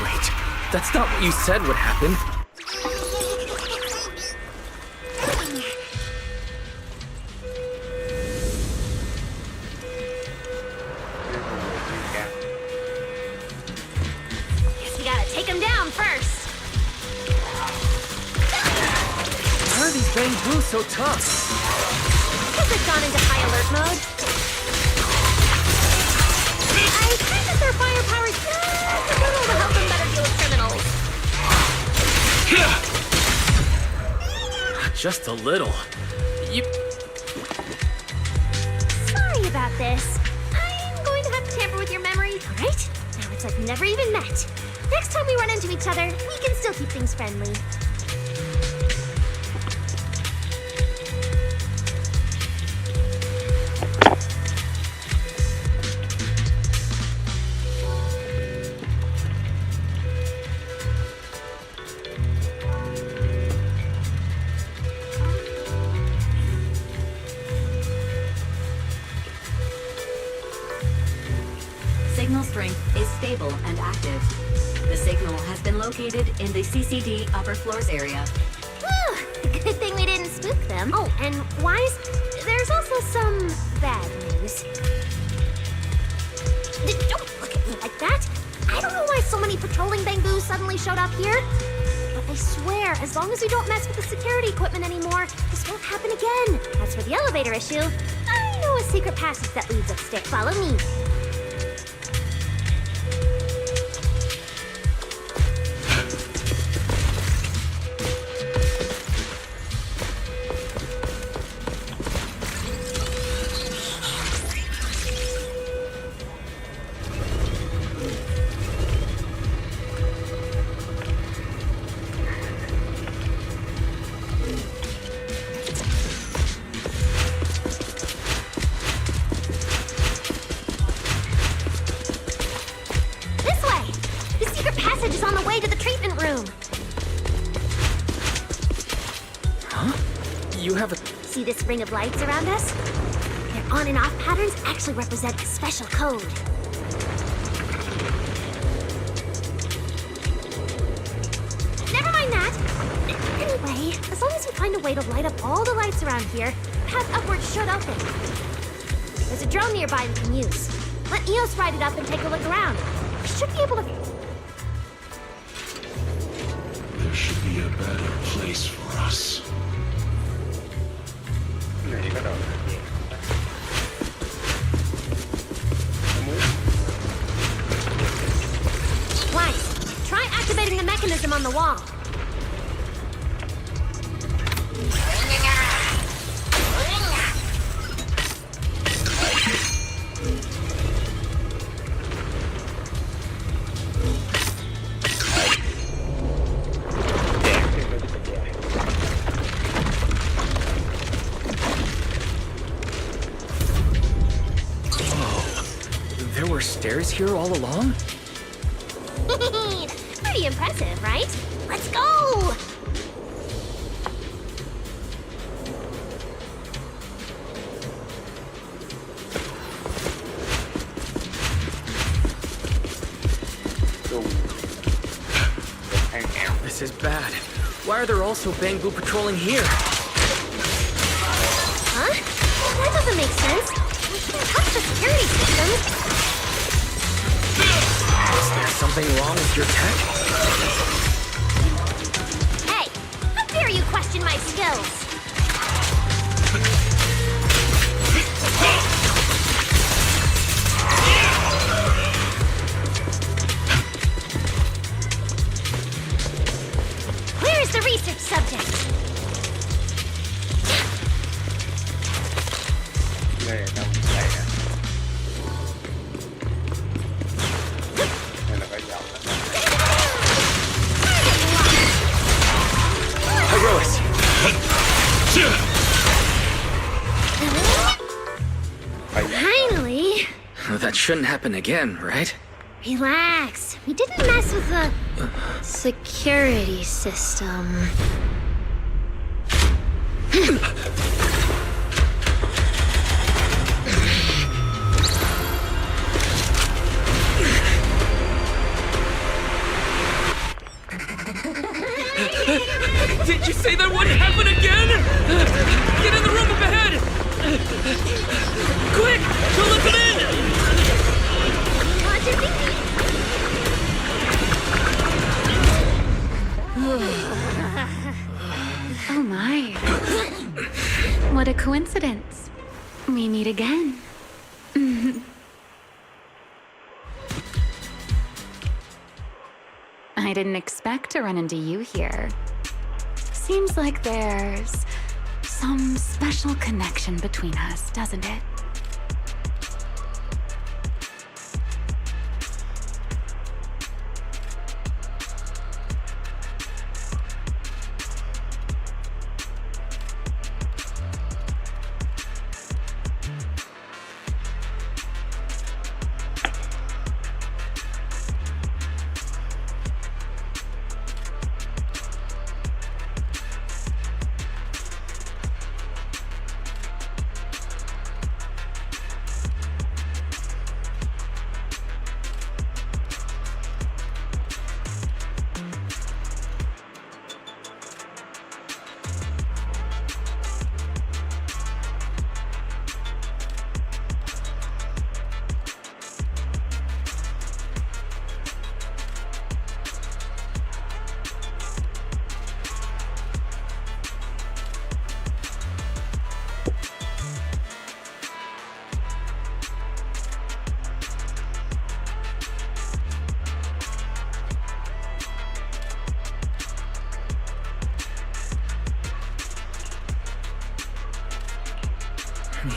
Wait, that's not what you said would happen. Guess we gotta take him down first. Why are these Bangbu so tough? Because they've gone into high alert mode. I think that their firepower is just a little to help them better deal with criminals. Just a little. You... Sorry about this. I'm going to have to tamper with your memory, alright? Now it's like we never even met. Next time we run into each other, we can still keep things friendly. Signal strength is stable and active. The signal has been located in the CCD upper floors area. Whew, good thing we didn't spook them. Oh, and Wise, there's also some bad news. Don't look at me like that. I don't know why so many patrolling Bangboos suddenly showed up here. But I swear, as long as we don't mess with the security equipment anymore, this won't happen again. As for the elevator issue, I know a secret passage that leads upstairs. Follow me. See this ring of lights around us? Their on and off patterns actually represent a special code. Never mind that. Anyway, as long as we find a way to light up all the lights around here, the path upwards should open. There's a drone nearby we can use. Let Eos ride it up and take a look around. We should be able to... There should be a better place for us. Này bắt đầu là gì? Wise, try activating the mechanism on the wall. There were stairs here all along? That's pretty impressive, right? Let's go! This is bad. Why are there also Bangbu patrolling here? Huh? That doesn't make sense. We can't touch the security system. Is there something wrong with your tech? Hey, how dare you question my skills? Where is the research subject? Đây là đâu? Đây nè. Đây là cái dòng đó. Heroes! Finally! That shouldn't happen again, right? Relax. We didn't mess with the security system. Did you say that wouldn't happen again? Get in the room up ahead! Quick! Don't let them in! What did Oh my. What a coincidence. We meet again. I didn't expect to run into you here. Seems like there's some special connection between us, doesn't it?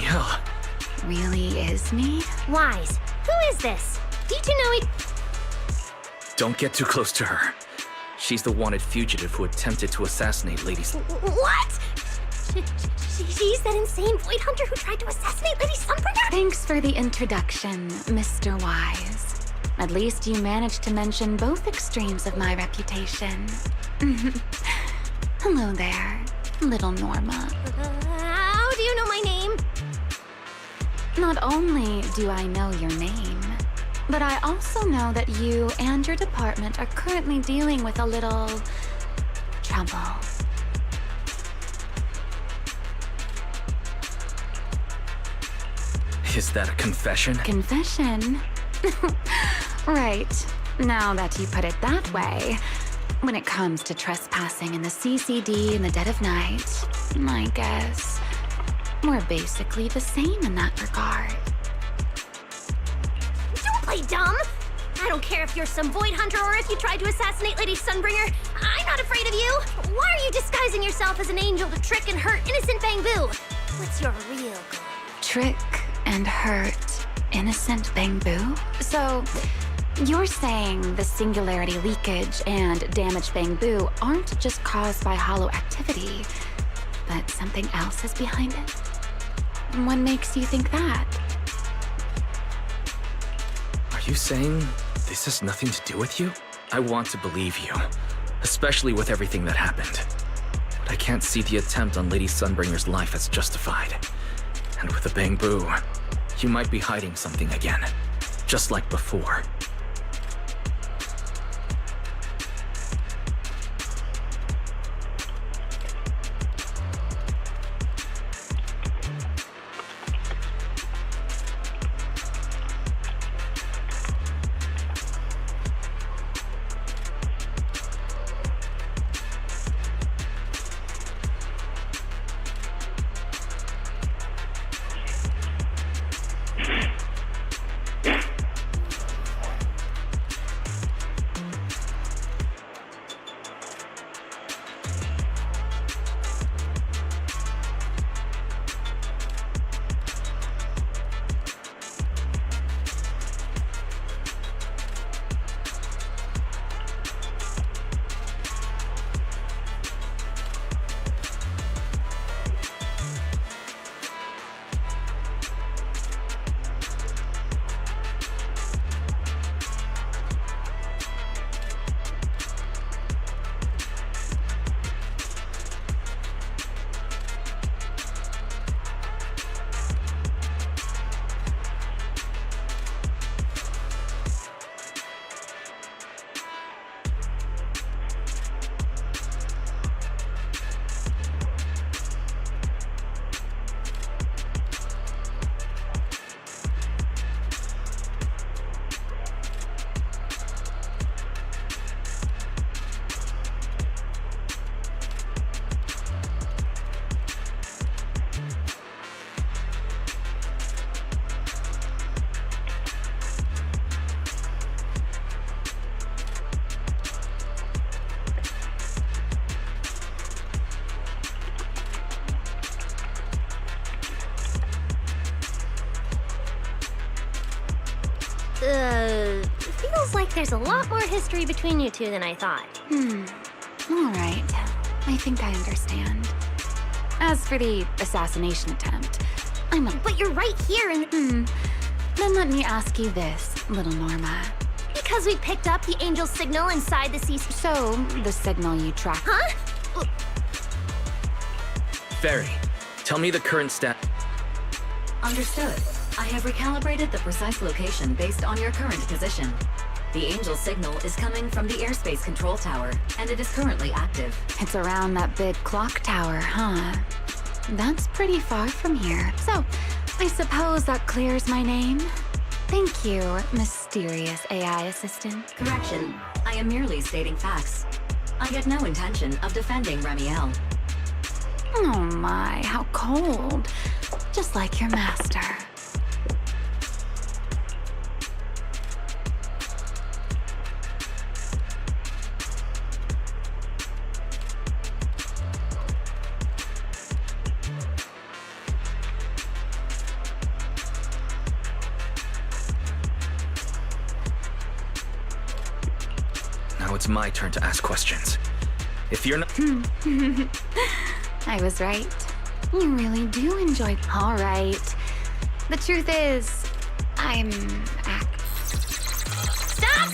Yeah. Really is me? Wise, who is this? Did you know he... Don't get too close to her. She's the wanted fugitive who attempted to assassinate Lady... What? She's that insane void hunter who tried to assassinate Lady Sunbringer? Thanks for the introduction, Mr. Wise. At least you managed to mention both extremes of my reputation. Hello there, little Norma. Not only do I know your name, but I also know that you and your department are currently dealing with a little trouble. Is that a confession? Confession? Right. Now that you put it that way, when it comes to trespassing in the CCD in the dead of night, I guess we're basically the same in that regard. Don't play dumb! I don't care if you're some void hunter or if you tried to assassinate Lady Sunbringer. I'm not afraid of you! Why are you disguising yourself as an angel to trick and hurt innocent Bangbu? What's your real goal? Trick and hurt innocent Bangbu? So, you're saying the singularity leakage and damaged Bangbu aren't just caused by hollow activity, but something else is behind it? What makes you think that? Are you saying this has nothing to do with you? I want to believe you, especially with everything that happened. But I can't see the attempt on Lady Sunbringer's life as justified. And with the Bangbu, you might be hiding something again, just like before. Feels like there's a lot more history between you two than I thought. All right. I think I understand. As for the assassination attempt, I'm a... But you're right here in... Then let me ask you this, little Norma. Because we picked up the angel signal inside the CC... So, the signal you tracked... Huh? Fairy, tell me the current stat... Understood. I have recalibrated the precise location based on your current position. The angel signal is coming from the airspace control tower, and it is currently active. It's around that big clock tower, huh? That's pretty far from here. So, I suppose that clears my name? Thank you, mysterious AI assistant. Correction. I am merely stating facts. I had no intention of defending Remiel. Oh my, how cold. Just like your master. Now it's my turn to ask questions. If you're not... I was right. You really do enjoy... All right. The truth is, I'm... Stop!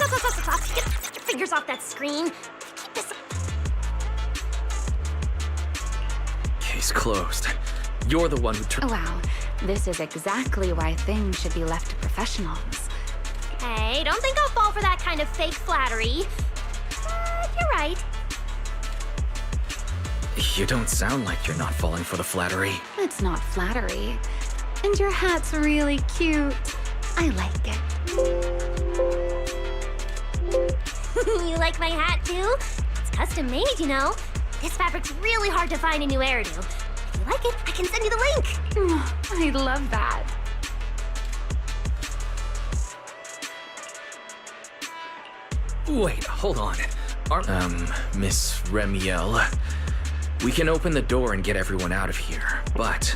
Get your fingers off that screen. Keep this... Case closed. You're the one who Wow. This is exactly why things should be left to professionals. Hey, don't think I'll fall for that kind of fake flattery. You're right. You don't sound like you're not falling for the flattery. It's not flattery. And your hat's really cute. I like it. You like my hat too? It's custom made, you know. This fabric's really hard to find a new hairdo. If you like it, I can send you the link. I love that. Wait, hold on. Miss Remiel. We can open the door and get everyone out of here, but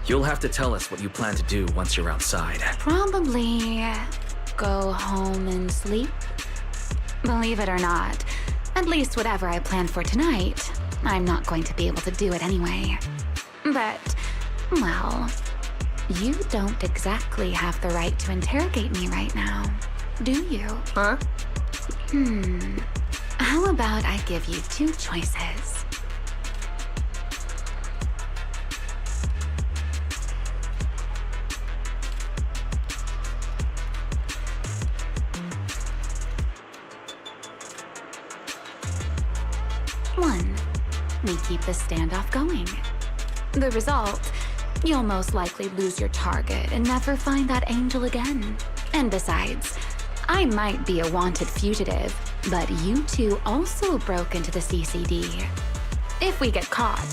you'll have to tell us what you plan to do once you're outside. Probably go home and sleep. Believe it or not, at least whatever I planned for tonight, I'm not going to be able to do it anyway. But, well, you don't exactly have the right to interrogate me right now, do you? Huh? How about I give you two choices? One, we keep the standoff going. The result, you'll most likely lose your target and never find that angel again. And besides, I might be a wanted fugitive, but you two also broke into the CCD. If we get caught,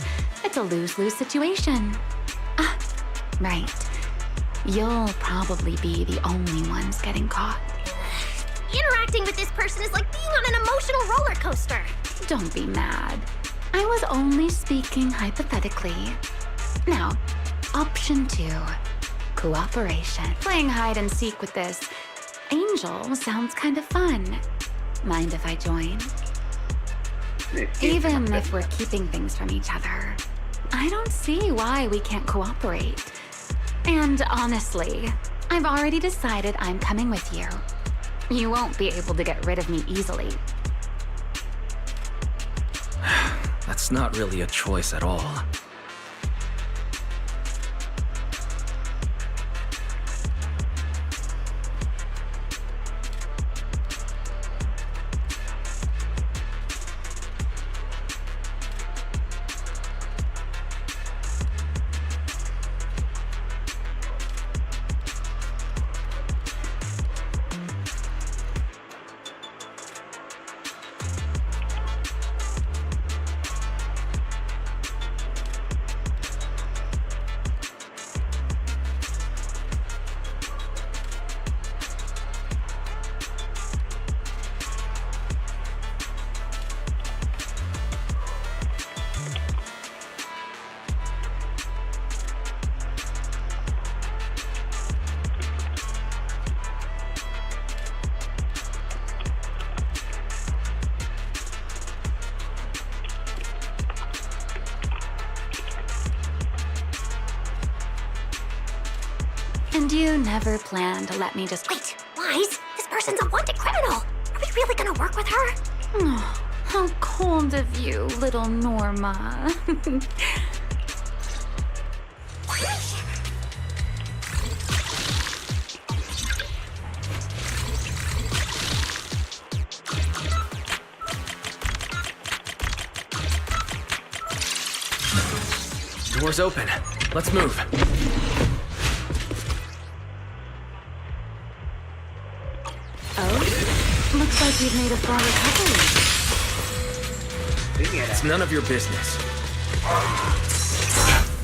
it's a lose-lose situation. Ah, right. You'll probably be the only ones getting caught. Interacting with this person is like being on an emotional roller coaster. Don't be mad. I was only speaking hypothetically. Now, option 2. Cooperation. Playing hide and seek with this angel sounds kind of fun. Mind if I join? Even if we're keeping things from each other, I don't see why we can't cooperate. And honestly, I've already decided I'm coming with you. You won't be able to get rid of me easily. That's not really a choice at all. And you never planned to let me just... Wait, Wise, this person's a wanted criminal. Are we really gonna work with her? Oh, how cold of you, little Norma. Door's open. Let's move. Oh, looks like you've made a full recovery. It's none of your business.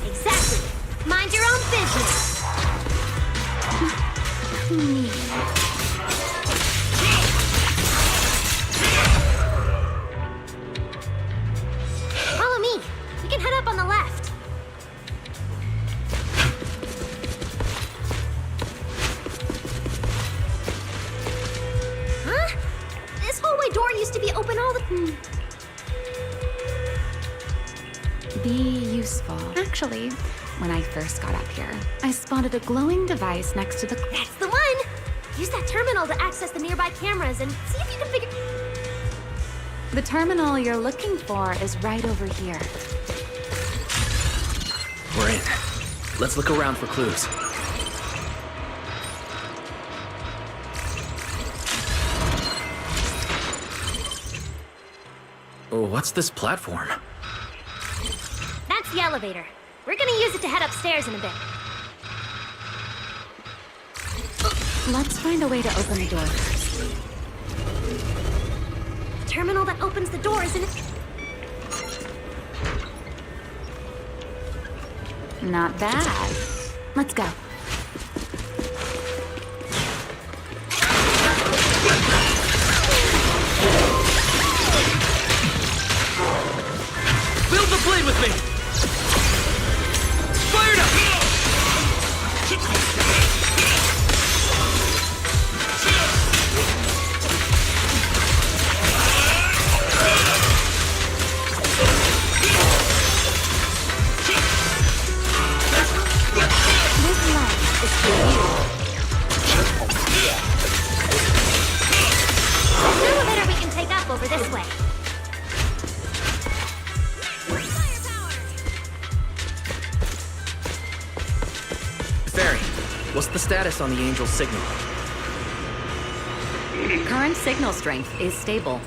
Exactly. Mind your own business. Follow me. We can head up on the left. Huh? This hallway door used to be open all the... Be useful. Actually, when I first got up here, I spotted a glowing device next to the... That's the one! Use that terminal to access the nearby cameras and see if you can figure... The terminal you're looking for is right over here. We're in. Let's look around for clues. Oh, what's this platform? That's the elevator. We're gonna use it to head upstairs in a bit. Let's find a way to open the door first. The terminal that opens the door is in it. Not bad. Let's go. Build the blade with me! Fire it up! This light is for you. There's an elevator we can take up over this way. Fairy, what's the status on the Angel's signal? Current signal strength is stable.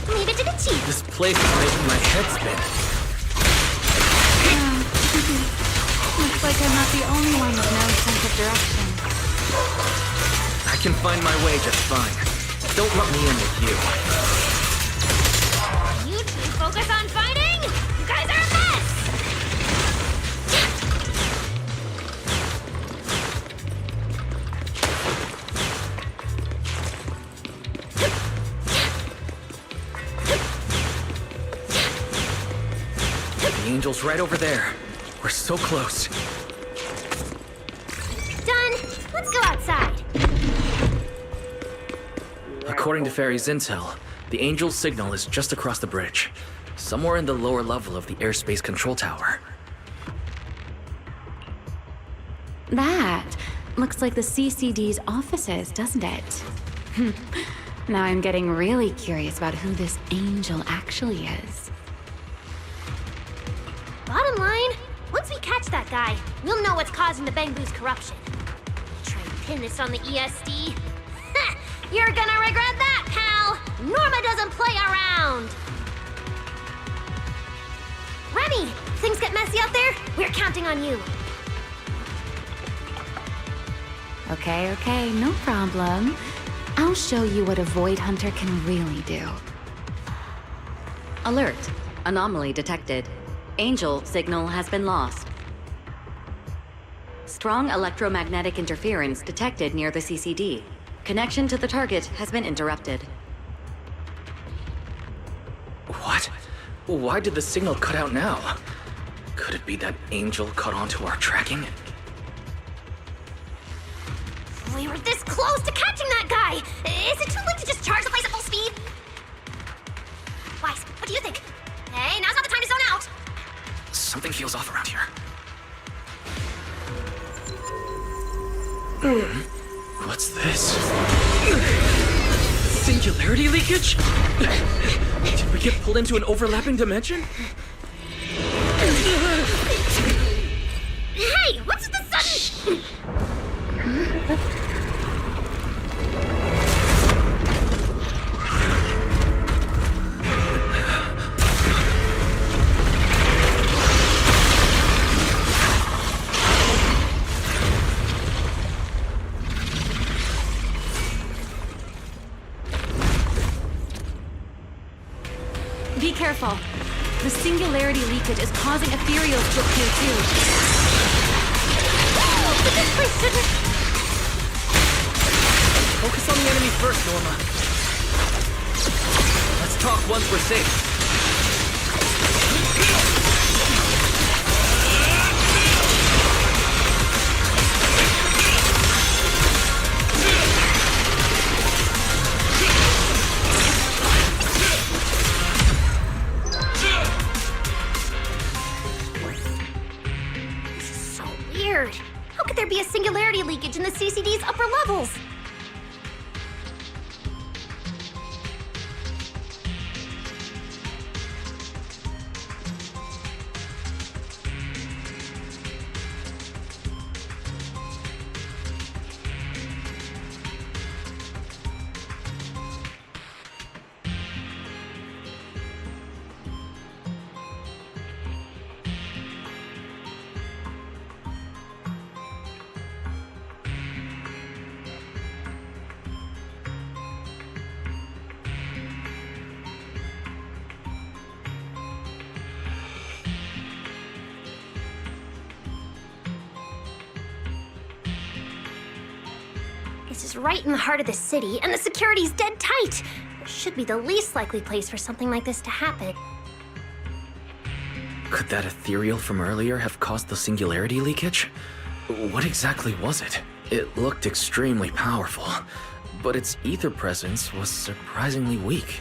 Leave it to the chief. This place is making my head spin. Looks like I'm not the only one with no sense of direction. I can find my way just fine. Don't let me in with you. You two focus on fighting? You guys are a mess! The Angel's right over there. We're so close. Done. Let's go outside. According to Fairy's intel, the Angel's signal is just across the bridge, somewhere in the lower level of the airspace control tower. That looks like the CCD's offices, doesn't it? Now I'm getting really curious about who this angel actually is. Bottom line, once we catch that guy, we'll know what's causing the Bangbu's corruption. Try and pin this on the ESD. Ha! You're gonna regret that, pal! Norma doesn't play around! Remy, things get messy out there? We're counting on you. Okay, no problem. I'll show you what a Void Hunter can really do. Alert. Anomaly detected. Angel signal has been lost. Strong electromagnetic interference detected near the CCD. Connection to the target has been interrupted. What? Why did the signal cut out now? Could it be that Angel caught onto our tracking? We were this close to catching that guy! Is it too late to just charge the place at full speed? Wise, what do you think? Hey, now's not the time to zone out! Something feels off around here. What's this? Singularity leakage? Did we get pulled into an overlapping dimension? Hey, what's the sudden... Be careful. The singularity leakage is causing ethereals to appear too. Focus on the enemy first, Norma. Let's talk once we're safe. a singularity leakage in the CCD's upper levels. This is right in the heart of the city, and the security's dead tight. It should be the least likely place for something like this to happen. Could that ethereal from earlier have caused the singularity leakage? What exactly was it? It looked extremely powerful, but its ether presence was surprisingly weak.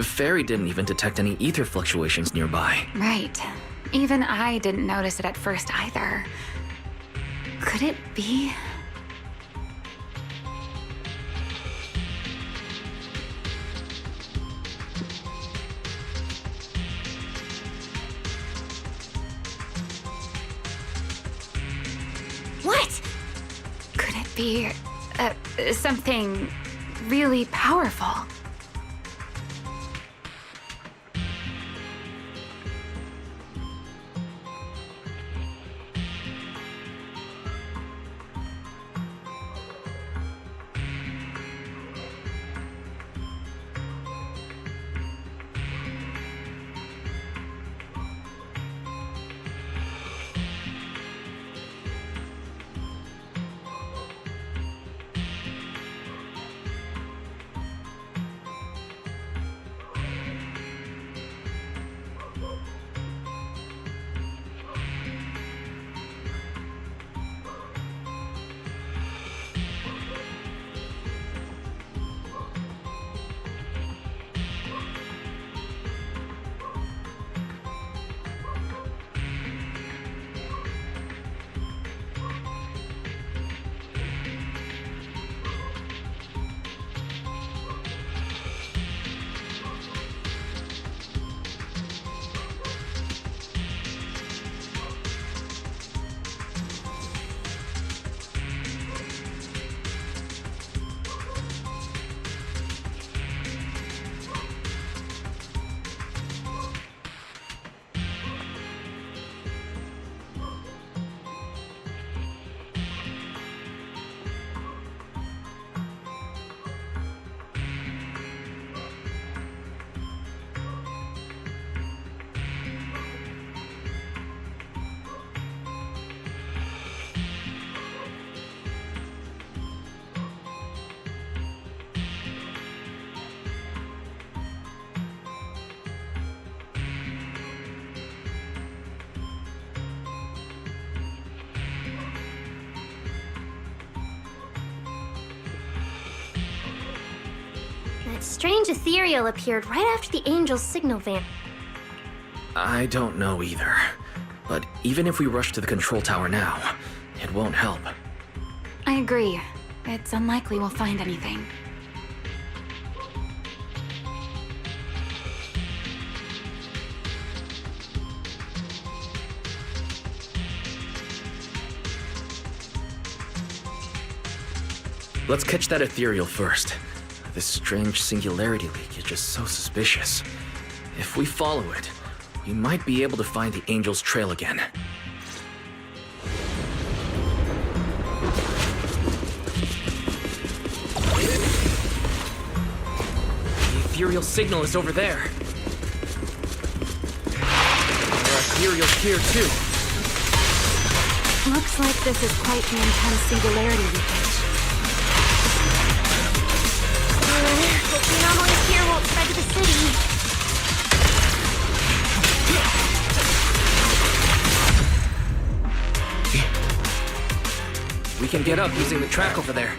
Fairy didn't even detect any ether fluctuations nearby. Right. Even I didn't notice it at first either. Could it be? What? Could it be something really powerful? That strange ethereal appeared right after the angel's signal van. I don't know either. But even if we rush to the control tower now, it won't help. I agree. It's unlikely we'll find anything. Let's catch that ethereal first. This strange singularity leakage is so suspicious. If we follow it, we might be able to find the angel's trail again. The ethereal signal is over there. There are ethereals here too. Looks like this is quite the intense singularity leakage. Hope the anomalies here won't spread to the city. We can get up using the track over there.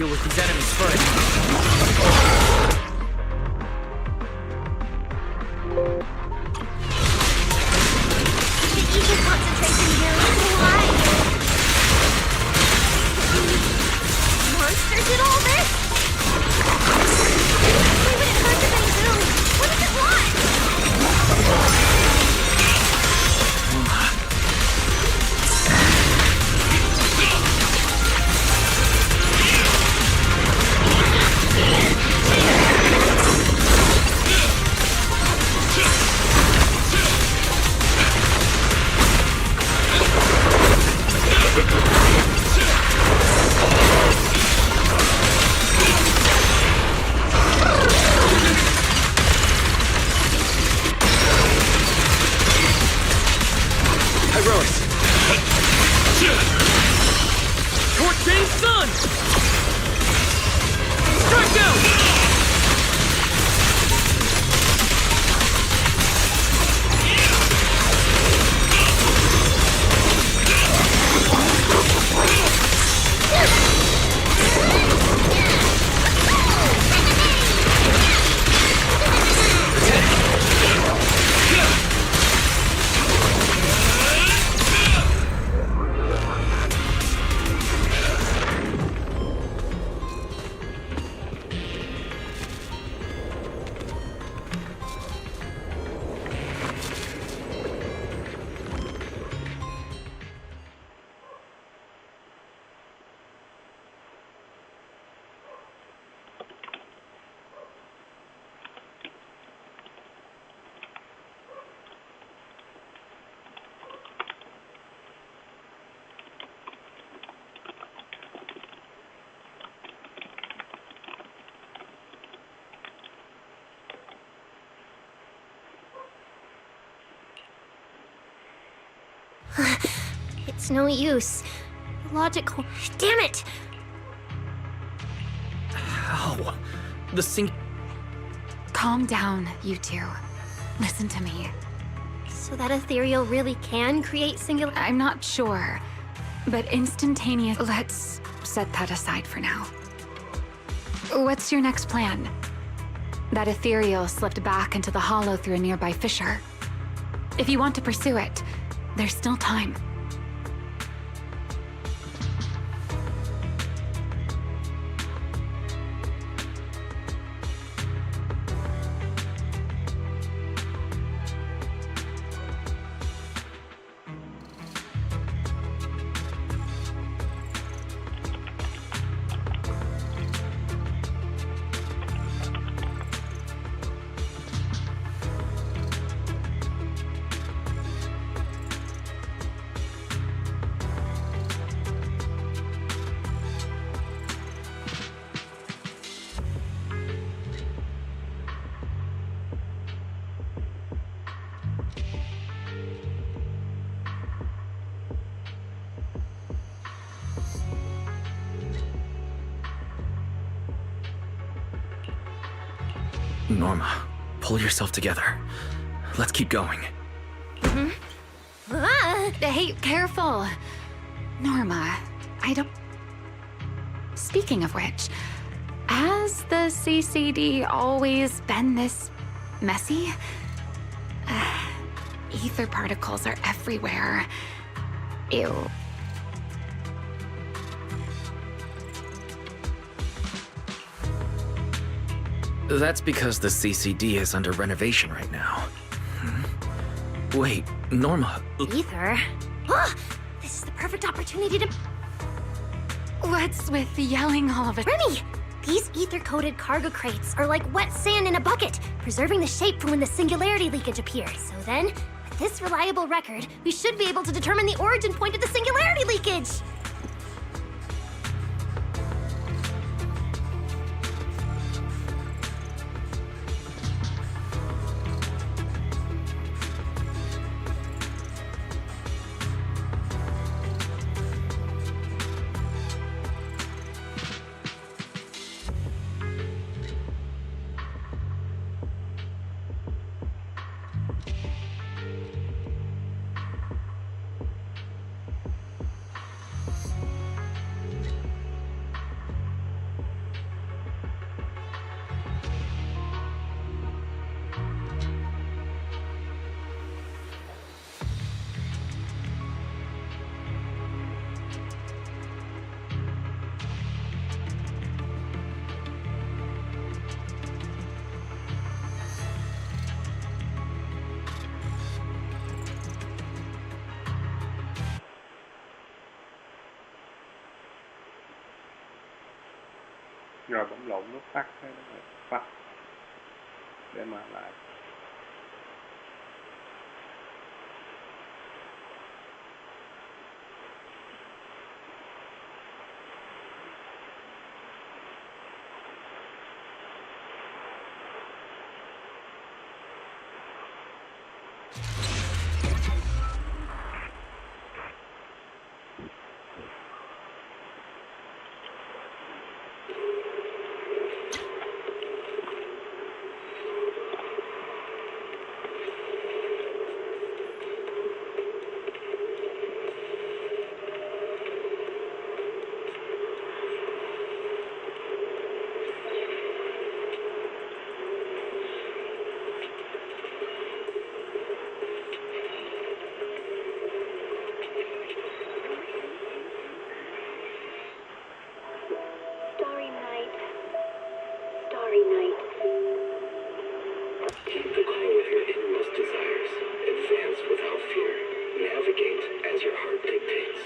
deal with these enemies first. The ether concentration here is too high. Monsters did all this? Why would it hurt the bamboo? What does it want? It's no use. Logical. Damn it! How? The sing. Calm down, you two. Listen to me. So that ethereal really can create singular. I'm not sure, but instantaneous. Let's set that aside for now. What's your next plan? That ethereal slipped back into the hollow through a nearby fissure. If you want to pursue it, there's still time. Norma, pull yourself together. Let's keep going. Hey, careful! Norma, I don't... Speaking of which, has the CCD always been this messy? Ether particles are everywhere. Ew. That's because the CCD is under renovation right now. Wait, Norma. Ether? This is the perfect opportunity to... What's with yelling all of it? Remy! These ether-coated cargo crates are like wet sand in a bucket, preserving the shape for when the singularity leakage appears. So then, with this reliable record, we should be able to determine the origin point of the singularity leakage! Rồi bấm lộn nút tắt hay đó rồi tắt để mà lại. Starry night. Starry night. Keep the call of your innermost desires. Advance without fear. Navigate as your heart dictates.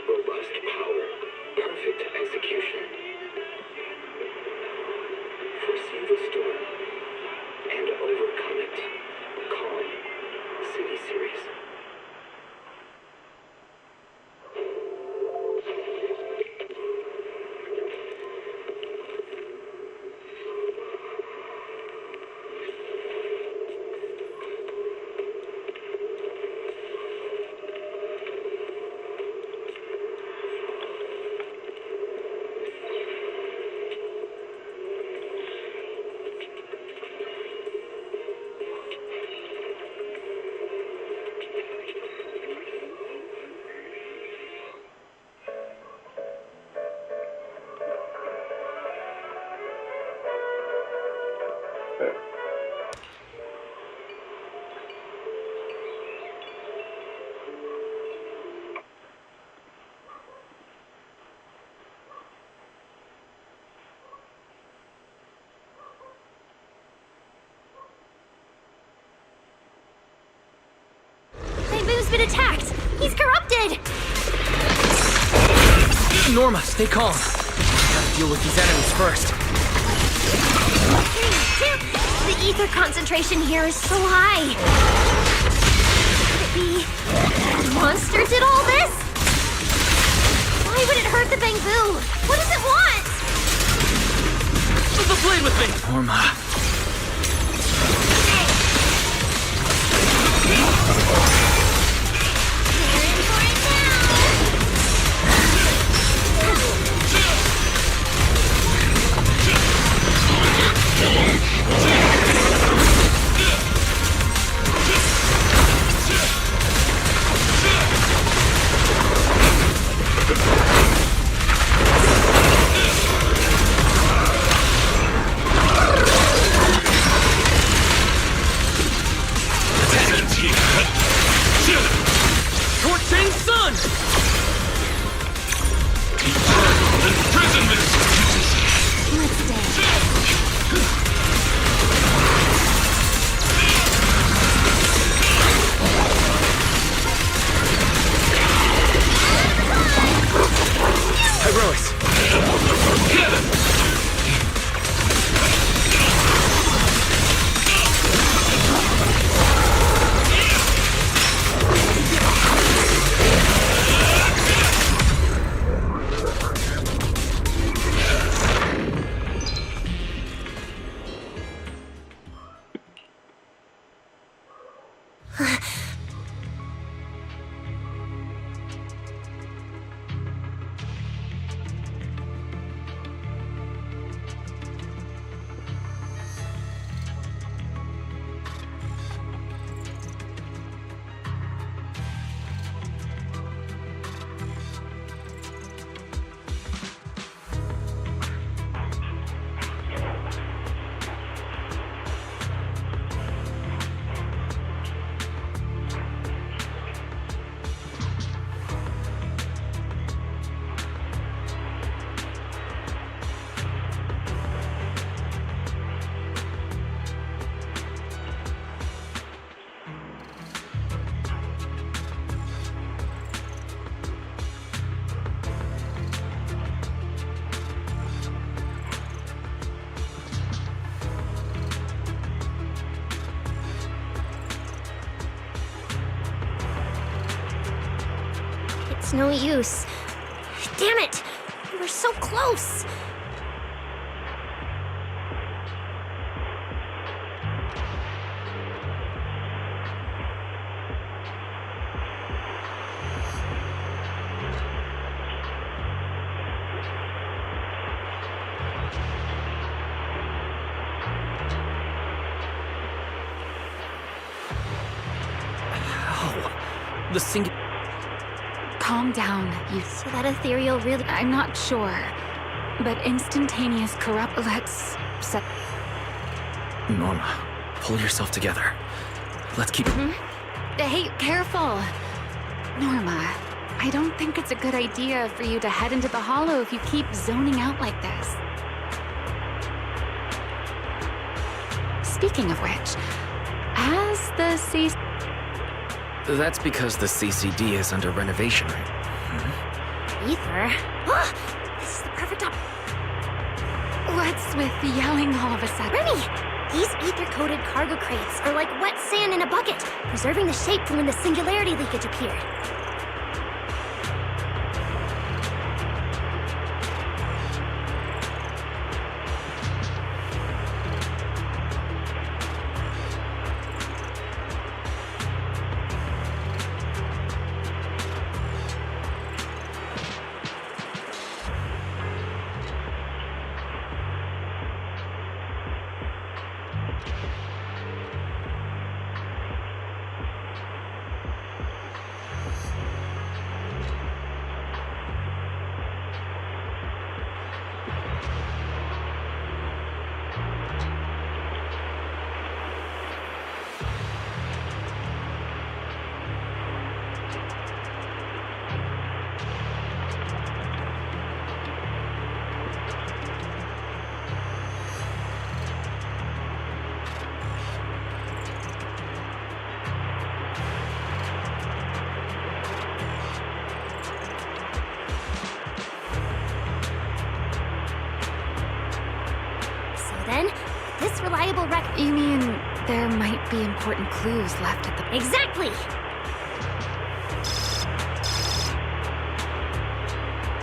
Robust power. Perfect execution. Foresee the storm and overcome it. Calm. City Series. Bamboo's been attacked! He's corrupted! Norma, stay calm. Gotta deal with these enemies first. The ether concentration here is so high. Could it be that monster did all this? Why would it hurt the bamboo? What does it want? Leave the blade with me! Norma. It's no use. Damn it! We were so close! The sing. Calm down, you. So that ethereal really. I'm not sure. But instantaneous corrupt. Let's set. Norma, pull yourself together. Let's keep. Hey, careful! Norma, I don't think it's a good idea for you to head into the hollow if you keep zoning out like this. Speaking of which, has the CC... That's because the CCD is under renovation, right? Ether? This is the perfect What's with yelling all of a sudden? Remy! These ether-coated cargo crates are like wet sand in a bucket, preserving the shape from when the singularity leakage appeared. Then, this reliable record. You mean there might be important clues left at the... Exactly!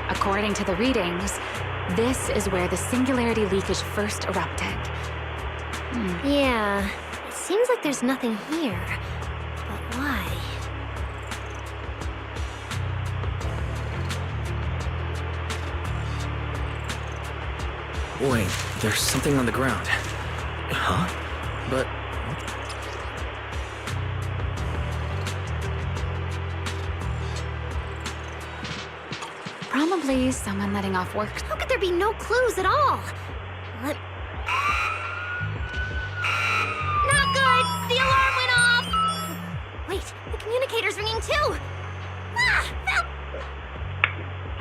According to the readings, this is where the singularity leakage first erupted. Yeah, it seems like there's nothing here. But why? Wait, there's something on the ground. Huh? But... Probably someone letting off work. How could there be no clues at all? Not good! The alarm went off! Wait, the communicator's ringing too! Help!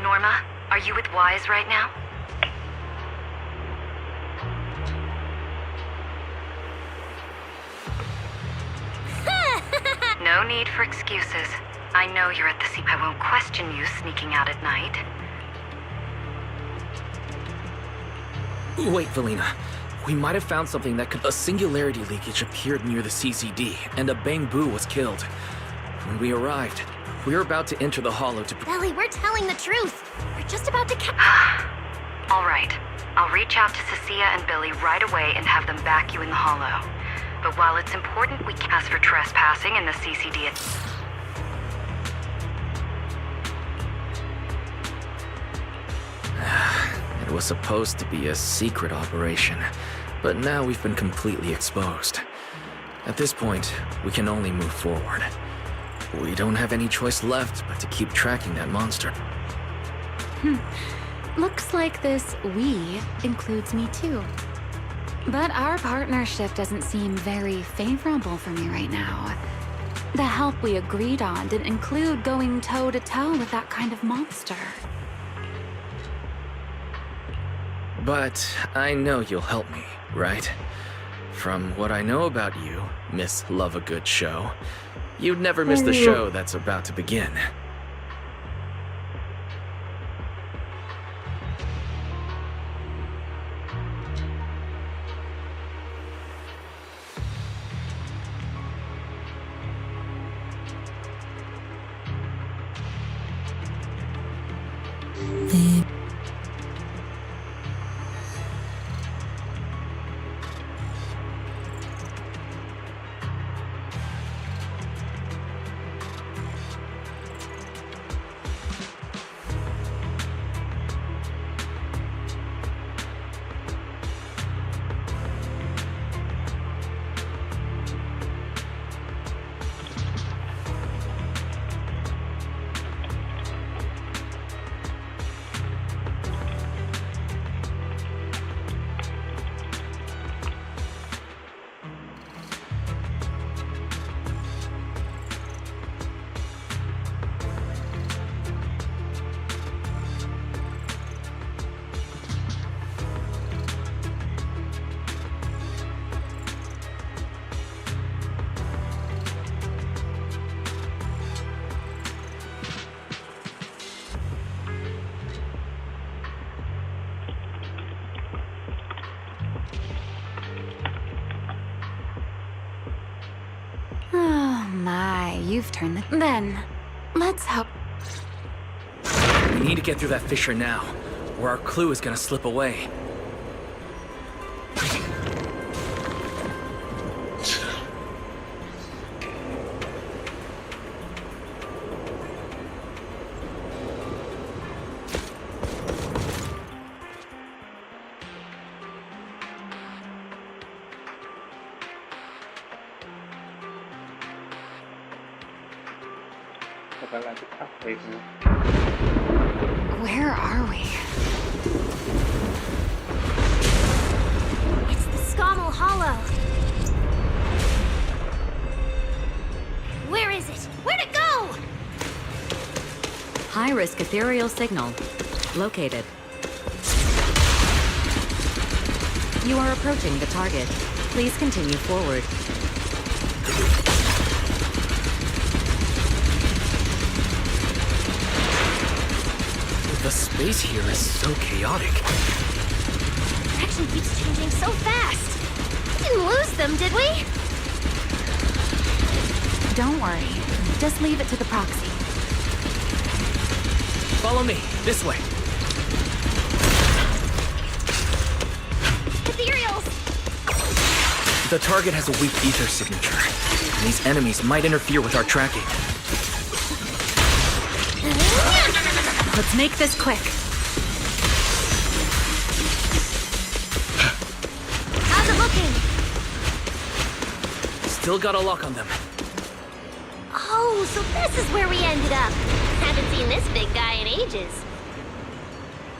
Norma, are you with Wise right now? No need for excuses. I know you're at the sea. I won't question you sneaking out at night. Wait, Valina. We might have found something that could... A singularity leakage appeared near the CCD, and a Bangbu was killed. When we arrived, we were about to enter the hollow to... Belly, we're telling the truth. We're just about to All right. I'll reach out to Cecilia and Billy right away and have them back you in the hollow. But while it's important we can ask for trespassing in the CCD... It was supposed to be a secret operation, but now we've been completely exposed. At this point, we can only move forward. We don't have any choice left but to keep tracking that monster. Looks like this "we" includes me too. But our partnership doesn't seem very favorable for me right now. The help we agreed on didn't include going toe-to-toe with that kind of monster. But I know you'll help me, right? From what I know about you, Miss Love a Good Show, you'd never miss the show that's about to begin. you've turned the... Then, let's hope... We need to get through that fissure now, or our clue is gonna slip away. Phải là cái tóc thiệt nữa. Where are we? It's the Scommel Hollow. Where is it? Where'd it go? High-risk ethereal signal. Located. You are approaching the target. Please continue forward. The space here is so chaotic. Direction keeps changing so fast. We didn't lose them, did we? Don't worry. Just leave it to the proxy. Follow me, this way. Ethereals! The target has a weak ether signature. These enemies might interfere with our tracking. Let's make this quick. How's it looking? Still got a lock on them. Oh, so this is where we ended up. Haven't seen this big guy in ages.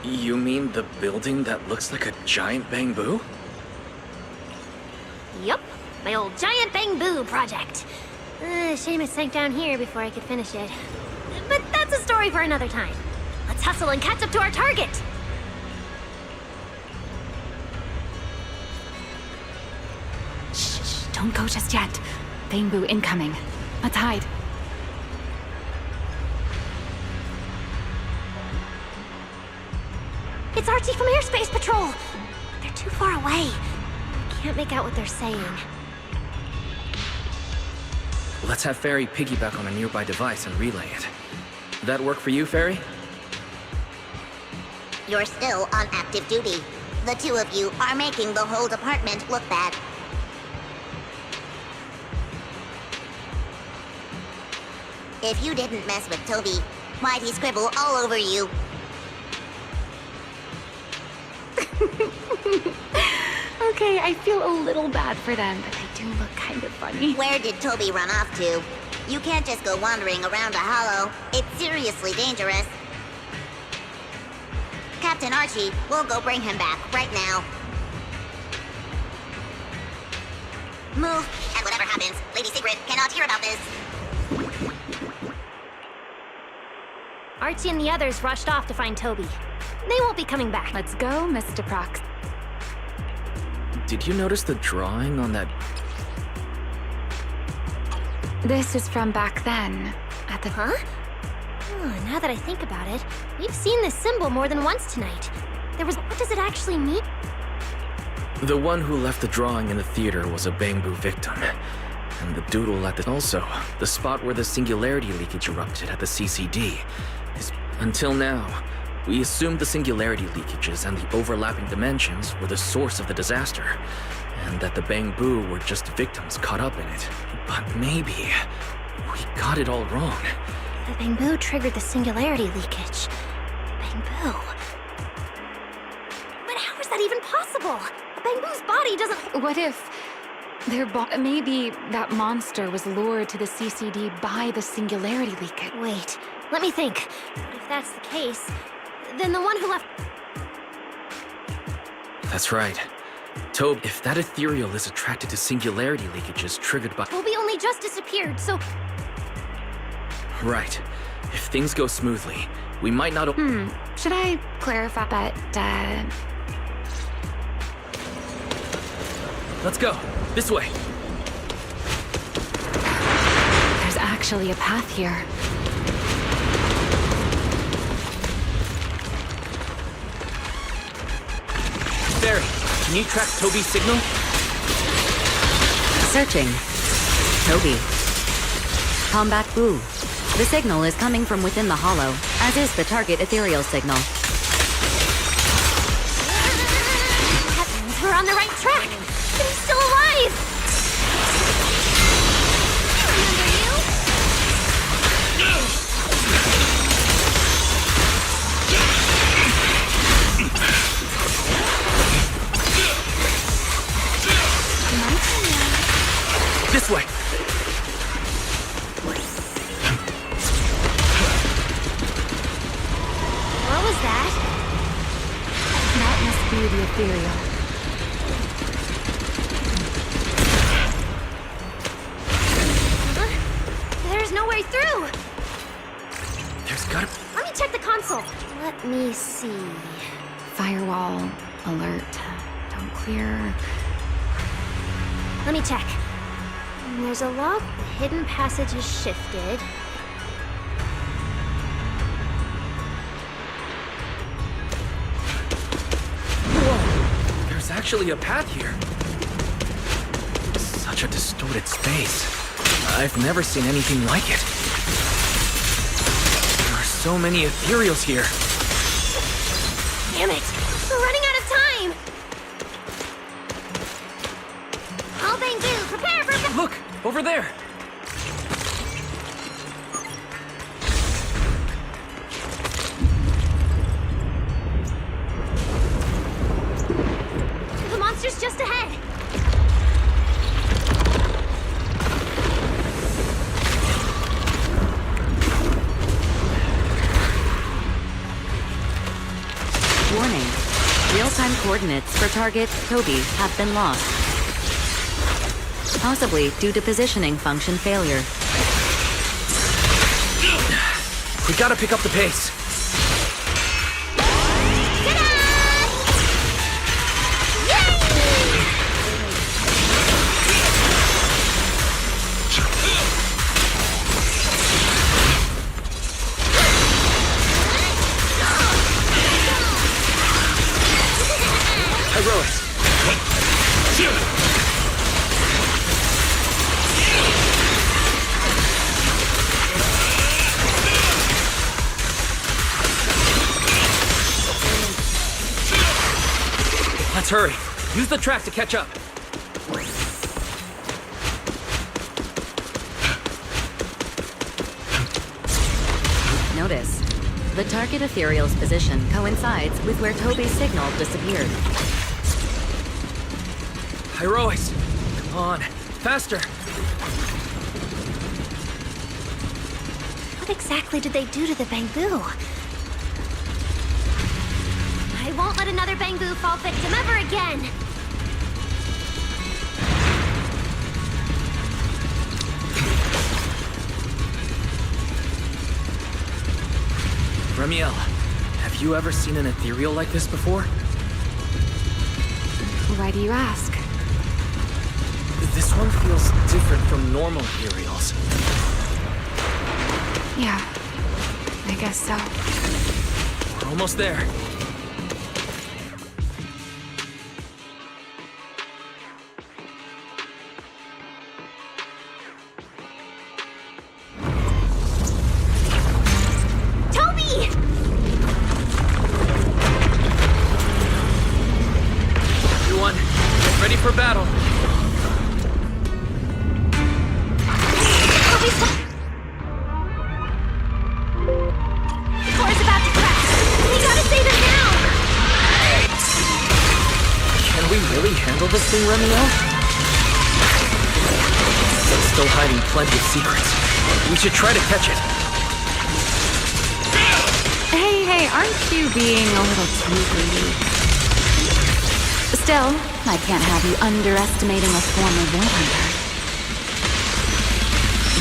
You mean the building that looks like a giant bamboo? Yup, my old giant bamboo project. Shame it sank down here before I could finish it. But that's a story for another time. Let's hustle and catch up to our target! Shh, don't go just yet. Bamboo incoming. Let's hide. It's Archie from Airspace Patrol! But they're too far away. Can't make out what they're saying. Let's have Fairy piggyback on a nearby device and relay it. That work for you, Fairy? You're still on active duty. The two of you are making the whole department look bad. If you didn't mess with Toby, why'd he scribble all over you? Okay, I feel a little bad for them, but they do look kind of funny. Where did Toby run off to? You can't just go wandering around a hollow. It's seriously dangerous. Captain Archie, we'll go bring him back right now. Move, and whatever happens, Lady Sigrid cannot hear about this. Archie and the others rushed off to find Toby. They won't be coming back. Let's go, Mr. Prox. Did you notice the drawing on that? This is from back then, at the... Huh? Oh, now that I think about it, we've seen this symbol more than once tonight. What does it actually mean? The one who left the drawing in the theater was a bamboo victim. And the doodle at the... Also, the spot where the singularity leakage erupted at the CCD is... Until now, we assumed the singularity leakages and the overlapping dimensions were the source of the disaster, and that the bamboo were just victims caught up in it. But maybe we got it all wrong. The bamboo triggered the singularity leakage. Bamboo. But how is that even possible? A bamboo's body doesn't... What if... maybe that monster was lured to the CCD by the singularity leakage. Wait, let me think. But if that's the case, then the one who left... That's right. Toby, if that ethereal is attracted to singularity leakages triggered by... Toby only just disappeared, so... Right. If things go smoothly, we might not... Should I clarify that, Let's go. This way. There's actually a path here. Barry, can you track Toby's signal? Searching. Toby. Combat Boo. The signal is coming from within the hollow, as is the target ethereal signal. Heavens, we're on the right track! But he's still alive! Remember you? This way! What was that? That must be the ethereal. There's no way through! There's gotta... Let me check the console. Let me see. Firewall alert. Don't clear. Let me check. There's a log. The hidden passage is shifted. Whoa! There's actually a path here. Such a distorted space. I've never seen anything like it. There are so many ethereals here. Damn it! We're running out of time! All Bangoo, prepare for... Look! Over there! The monster's just ahead! Warning. Real-time coordinates for target Toby have been lost. Possibly due to positioning function failure. We gotta pick up the pace. Heroics. Let's hurry. Use the track to catch up. Notice. The target ethereal's position coincides with where Toby's signal disappeared. Heroics. Come on. Faster. What exactly did they do to the Bangoo? I won't let another Bangoo fall victim ever again! Remiel, have you ever seen an ethereal like this before? Why do you ask? This one feels different from normal ethereals. Yeah, I guess so. We're almost there. Toby! Everyone, get ready for battle. Handle this thing, Remiel? It's still hiding plenty of secrets. We should try to catch it. Hey, aren't you being a little too greedy? Still, I can't have you underestimating a former Void Hunter.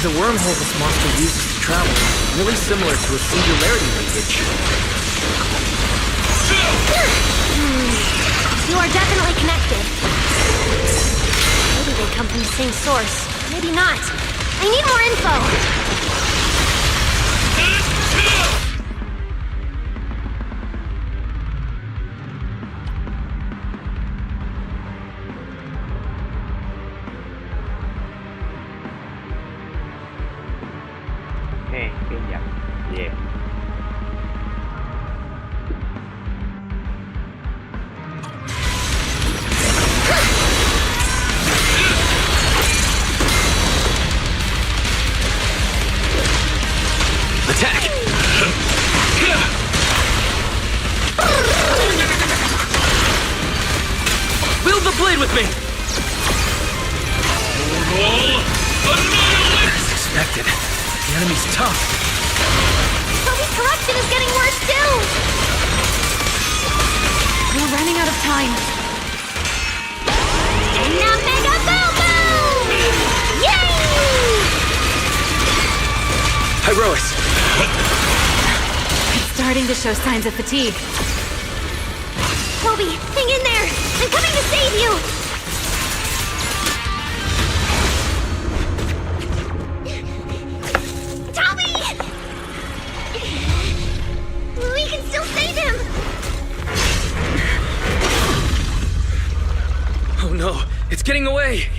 The wormhole this monster uses to travel is really similar to a singularity leakage. You are definitely connected. Maybe they come from the same source. Maybe not. I need more info! Wield the blade with me! As expected, the enemy's tough. Toby's corruption is getting worse too! We're running out of time. And now Mega Boo-Boo! Yay! Herois! It's starting to show signs of fatigue. Toby, hang in there! I'm coming to save you! Toby! We can still save him! Oh no, it's getting away!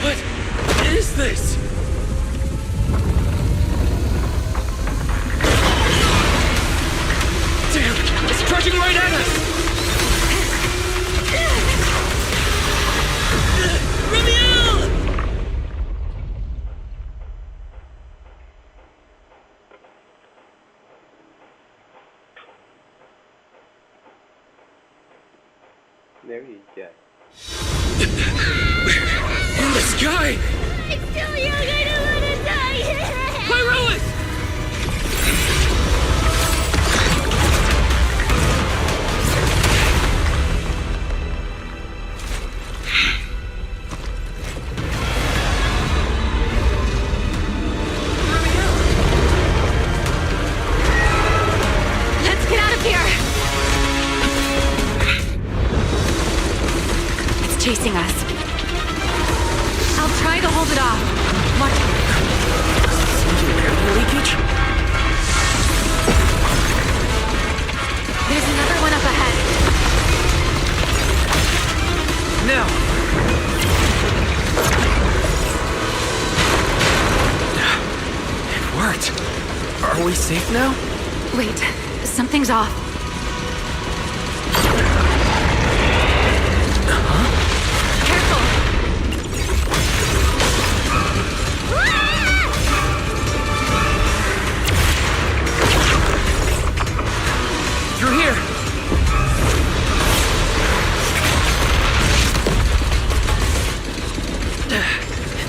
What is this? Damn, it's charging right at us! Ramiel! Nếu gì trời. In the sky! I still you're gonna wanna die! Pyrolis! Let's get out of here! It's chasing us. I'll try to hold it off. Watch. Singularity leakage? There's another one up ahead. Now! It worked. Are we safe now? Wait, something's off. Careful! Through here!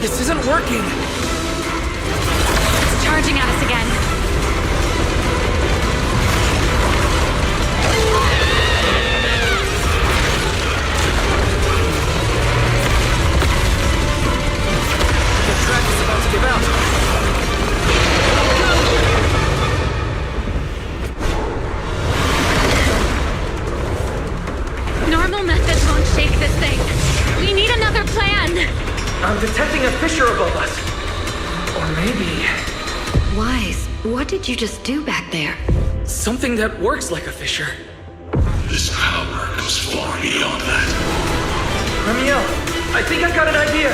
This isn't working! It's charging at us again. The track is about to give out. Normal methods won't shake this thing. We need another plan. I'm detecting a fissure above us. Or maybe... Wise, what did you just do back there? something that works like a fissure. This power goes far beyond that. Ramiel, I think I've got an idea.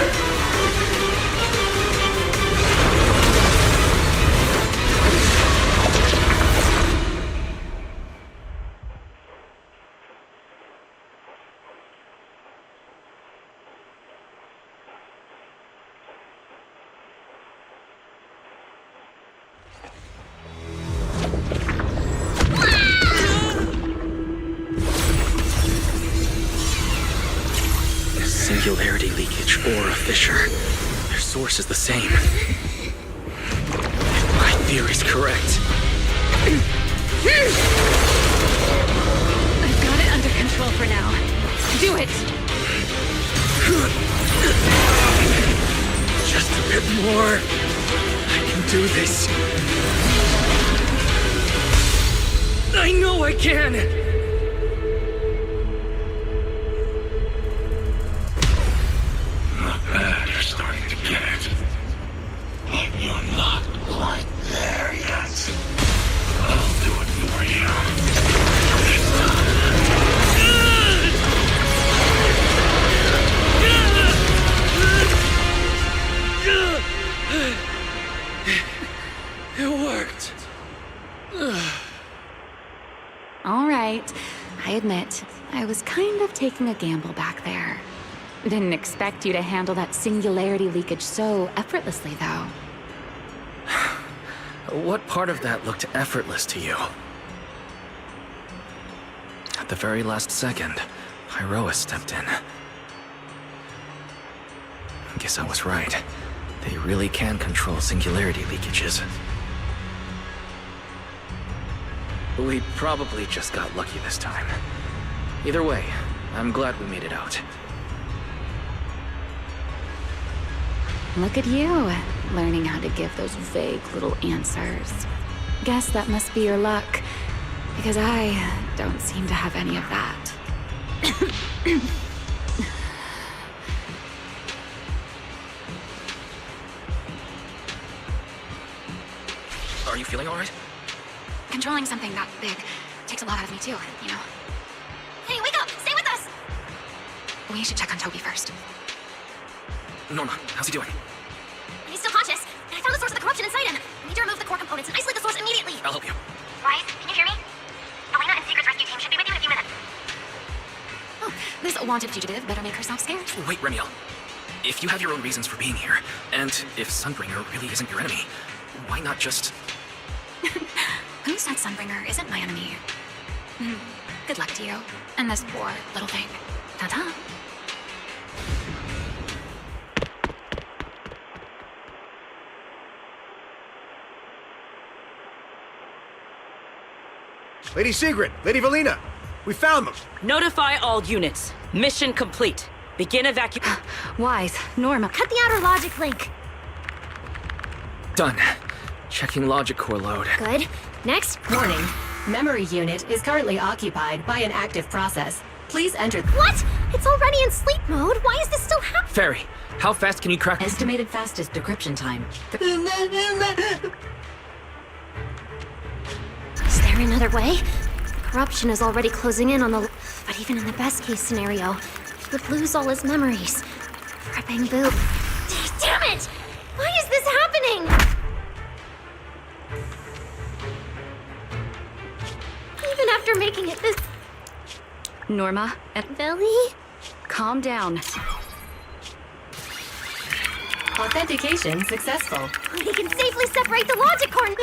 Singularity leakage or a fissure. Their source is the same. If my theory's correct. I've got it under control for now. Do it! Just a bit more. I can do this. I know I can! Not bad, you're starting to get it. But you're not quite there yet. I'll do it for you. This It worked. All right. I admit, I was kind of taking a gamble back there. Didn't expect you to handle that singularity leakage so effortlessly, though. What part of that looked effortless to you? At the very last second, Pyroa stepped in. Guess I was right. They really can control singularity leakages. We probably just got lucky this time. Either way, I'm glad we made it out. Look at you, learning how to give those vague little answers. Guess that must be your luck, because I don't seem to have any of that. Are you feeling alright? Controlling something that big takes a lot out of me too, you know. Hey, wake up! Stay with us! We should check on Toby first. Norma, how's he doing? He's still conscious, and I found the source of the corruption inside him. We need to remove the core components and isolate the source immediately. I'll help you. Wise, can you hear me? Elena and Secret's rescue team should be with you in a few minutes. Oh, this wanted fugitive better make herself scared. Wait, Remiel. If you have your own reasons for being here, and if Sunbringer really isn't your enemy, why not just... Who said Sunbringer isn't my enemy? Good luck to you, and this poor little thing. Ta-ta. Lady Sigrid, Lady Valina, we found them. Notify all units. Mission complete. Begin evacuation. Wise, Norma. Cut the outer logic link. Done. Checking logic core load. Good. Next. Warning. Memory unit is currently occupied by an active process. Please enter. What? It's already in sleep mode. Why is this still happening? Fairy, how fast can you crack... Estimated fastest decryption time. Is there another way? Corruption is already closing in on the... But even in the best case scenario, he would lose all his memories. For a bamboo. Damn it! Why is this happening? Even after making it this... Norma, Billy? calm down. Authentication successful. We can safely separate the logic core.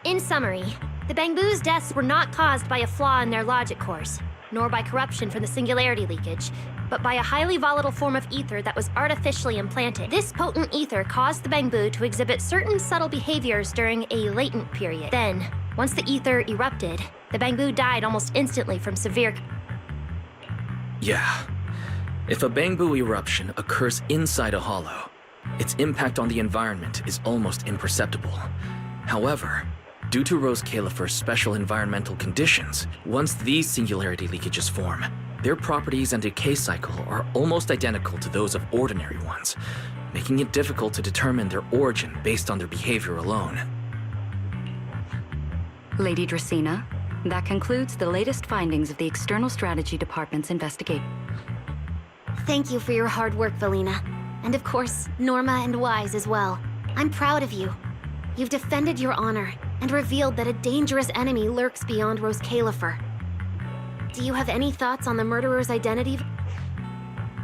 In summary, the Bangbu's deaths were not caused by a flaw in their logic cores, nor by corruption from the singularity leakage, but by a highly volatile form of ether that was artificially implanted. This potent ether caused the Bangbu to exhibit certain subtle behaviors during a latent period. Then, once the ether erupted, the Bangbu died almost instantly from severe... Yeah. If a Bangbu eruption occurs inside a hollow, its impact on the environment is almost imperceptible. However, due to Rose Califer's special environmental conditions, once these singularity leakages form, their properties and decay cycle are almost identical to those of ordinary ones, making it difficult to determine their origin based on their behavior alone. Lady Dracena, that concludes the latest findings of the External Strategy Department's investigation. Thank you for your hard work, Valina. And of course, Norma and Wise as well. I'm proud of you. You've defended your honor and revealed that a dangerous enemy lurks beyond Rose Califer. Do you have any thoughts on the murderer's identity?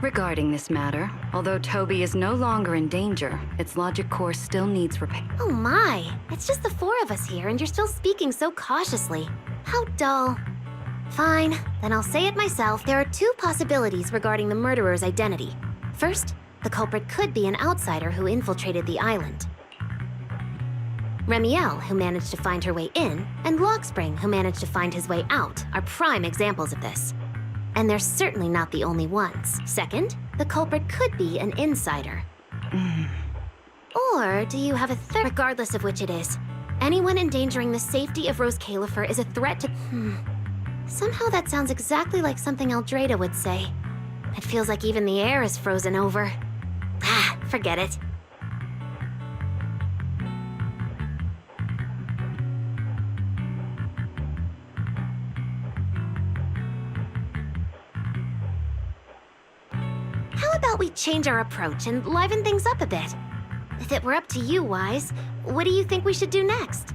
Regarding this matter, although Toby is no longer in danger, its logic core still needs repair. Oh my, it's just the four of us here and you're still speaking so cautiously. How dull. Fine, then I'll say it myself. There are two possibilities regarding the murderer's identity. First, the culprit could be an outsider who infiltrated the island. Remiel, who managed to find her way in, and Lockspring, who managed to find his way out, are prime examples of this. And they're certainly not the only ones. Second, the culprit could be an insider. Or do you have a third? Regardless of which it is, anyone endangering the safety of Rose Califer is a threat to... Somehow that sounds exactly like something Eldrada would say. It feels like even the air is frozen over. Ah, forget it. How about we change our approach and liven things up a bit? If it were up to you, Wise, what do you think we should do next?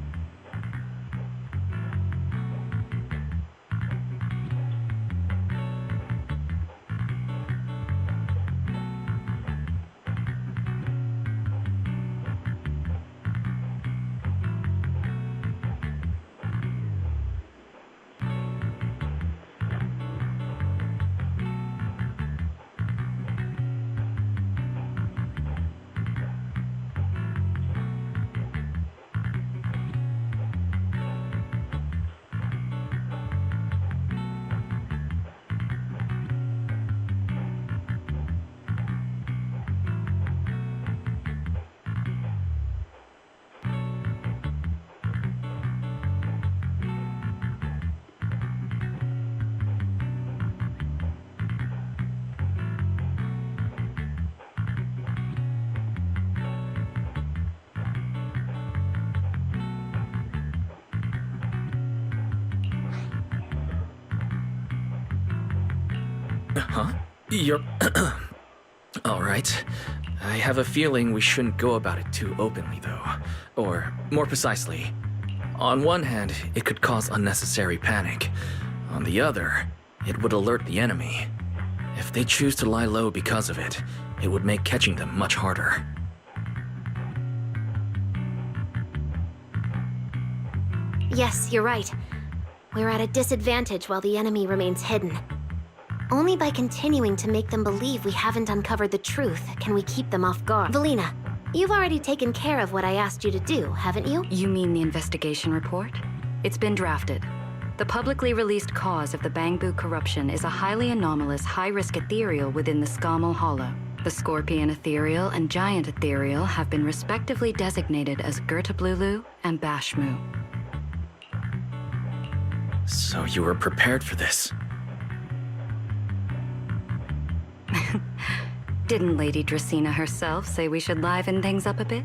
Huh? You're... All right. I have a feeling we shouldn't go about it too openly, though. Or, more precisely, on one hand, it could cause unnecessary panic. On the other, it would alert the enemy. If they choose to lie low because of it, it would make catching them much harder. Yes, you're right. We're at a disadvantage while the enemy remains hidden. Only by continuing to make them believe we haven't uncovered the truth can we keep them off guard. Valina, you've already taken care of what I asked you to do, haven't you? You mean the investigation report? It's been drafted. The publicly released cause of the Bangbu corruption is a highly anomalous, high-risk ethereal within the Skamal Hollow. The Scorpion Ethereal and Giant Ethereal have been respectively designated as Gertablulu and Bashmu. So you were prepared for this? Didn't Lady Dracena herself say we should liven things up a bit?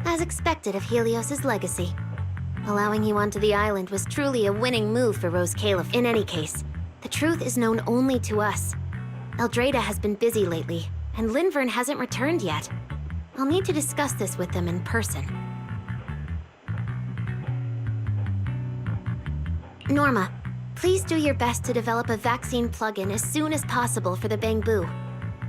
As expected of Helios's legacy. Allowing you onto the island was truly a winning move for Rose Caliph. In any case, the truth is known only to us. Eldrada has been busy lately, and Linvern hasn't returned yet. I'll need to discuss this with them in person. Norma, please do your best to develop a vaccine plugin as soon as possible for the Bangbu,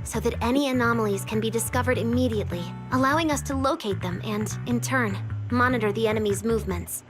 so that any anomalies can be discovered immediately, allowing us to locate them and, in turn, monitor the enemy's movements.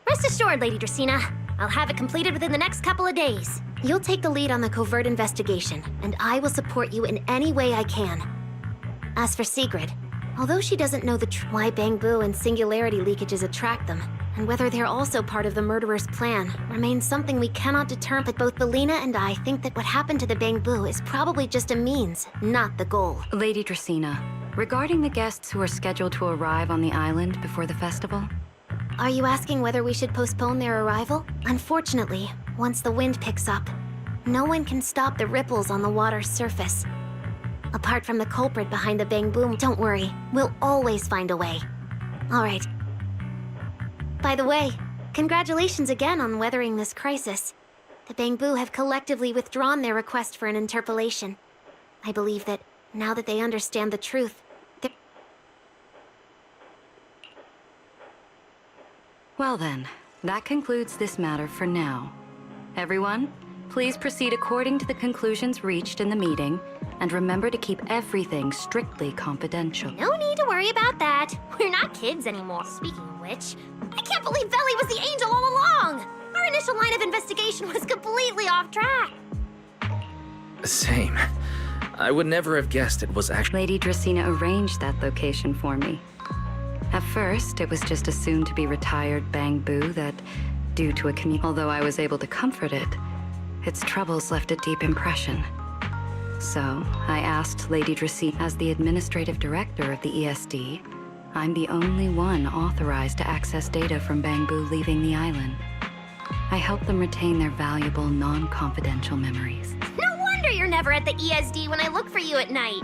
Rest assured, Lady Dracena, I'll have it completed within the next couple of days. You'll take the lead on the covert investigation, and I will support you in any way I can. As for Sigrid, although she doesn't know why Bangbu and singularity leakages attract them, and whether they're also part of the murderer's plan, remains something we cannot determine. But both Valina and I think that what happened to the Bangbu is probably just a means, not the goal. Lady Dracena, regarding the guests who are scheduled to arrive on the island before the festival, are you asking whether we should postpone their arrival? Unfortunately, once the wind picks up, no one can stop the ripples on the water's surface. Apart from the culprit behind the Bangbu, don't worry, we'll always find a way. All right. By the way, congratulations again on weathering this crisis. The Bangbu have collectively withdrawn their request for an interpolation. I believe that, now that they understand the truth, Well then, that concludes this matter for now. Everyone, please proceed according to the conclusions reached in the meeting, and remember to keep everything strictly confidential. No need to worry about that. We're not kids anymore. Speaking of which, I can't believe Veli was the angel all along! Our initial line of investigation was completely off track. Same. I would never have guessed it was actually... Lady Dracaena arranged that location for me. At first, it was just assumed to be retired Bang Boo that, due to a although I was able to comfort it, its troubles left a deep impression. So, I asked Lady Dracaena, as the administrative director of the ESD, I'm the only one authorized to access data from Bang Boo leaving the island. I help them retain their valuable, non-confidential memories. No wonder you're never at the ESD when I look for you at night.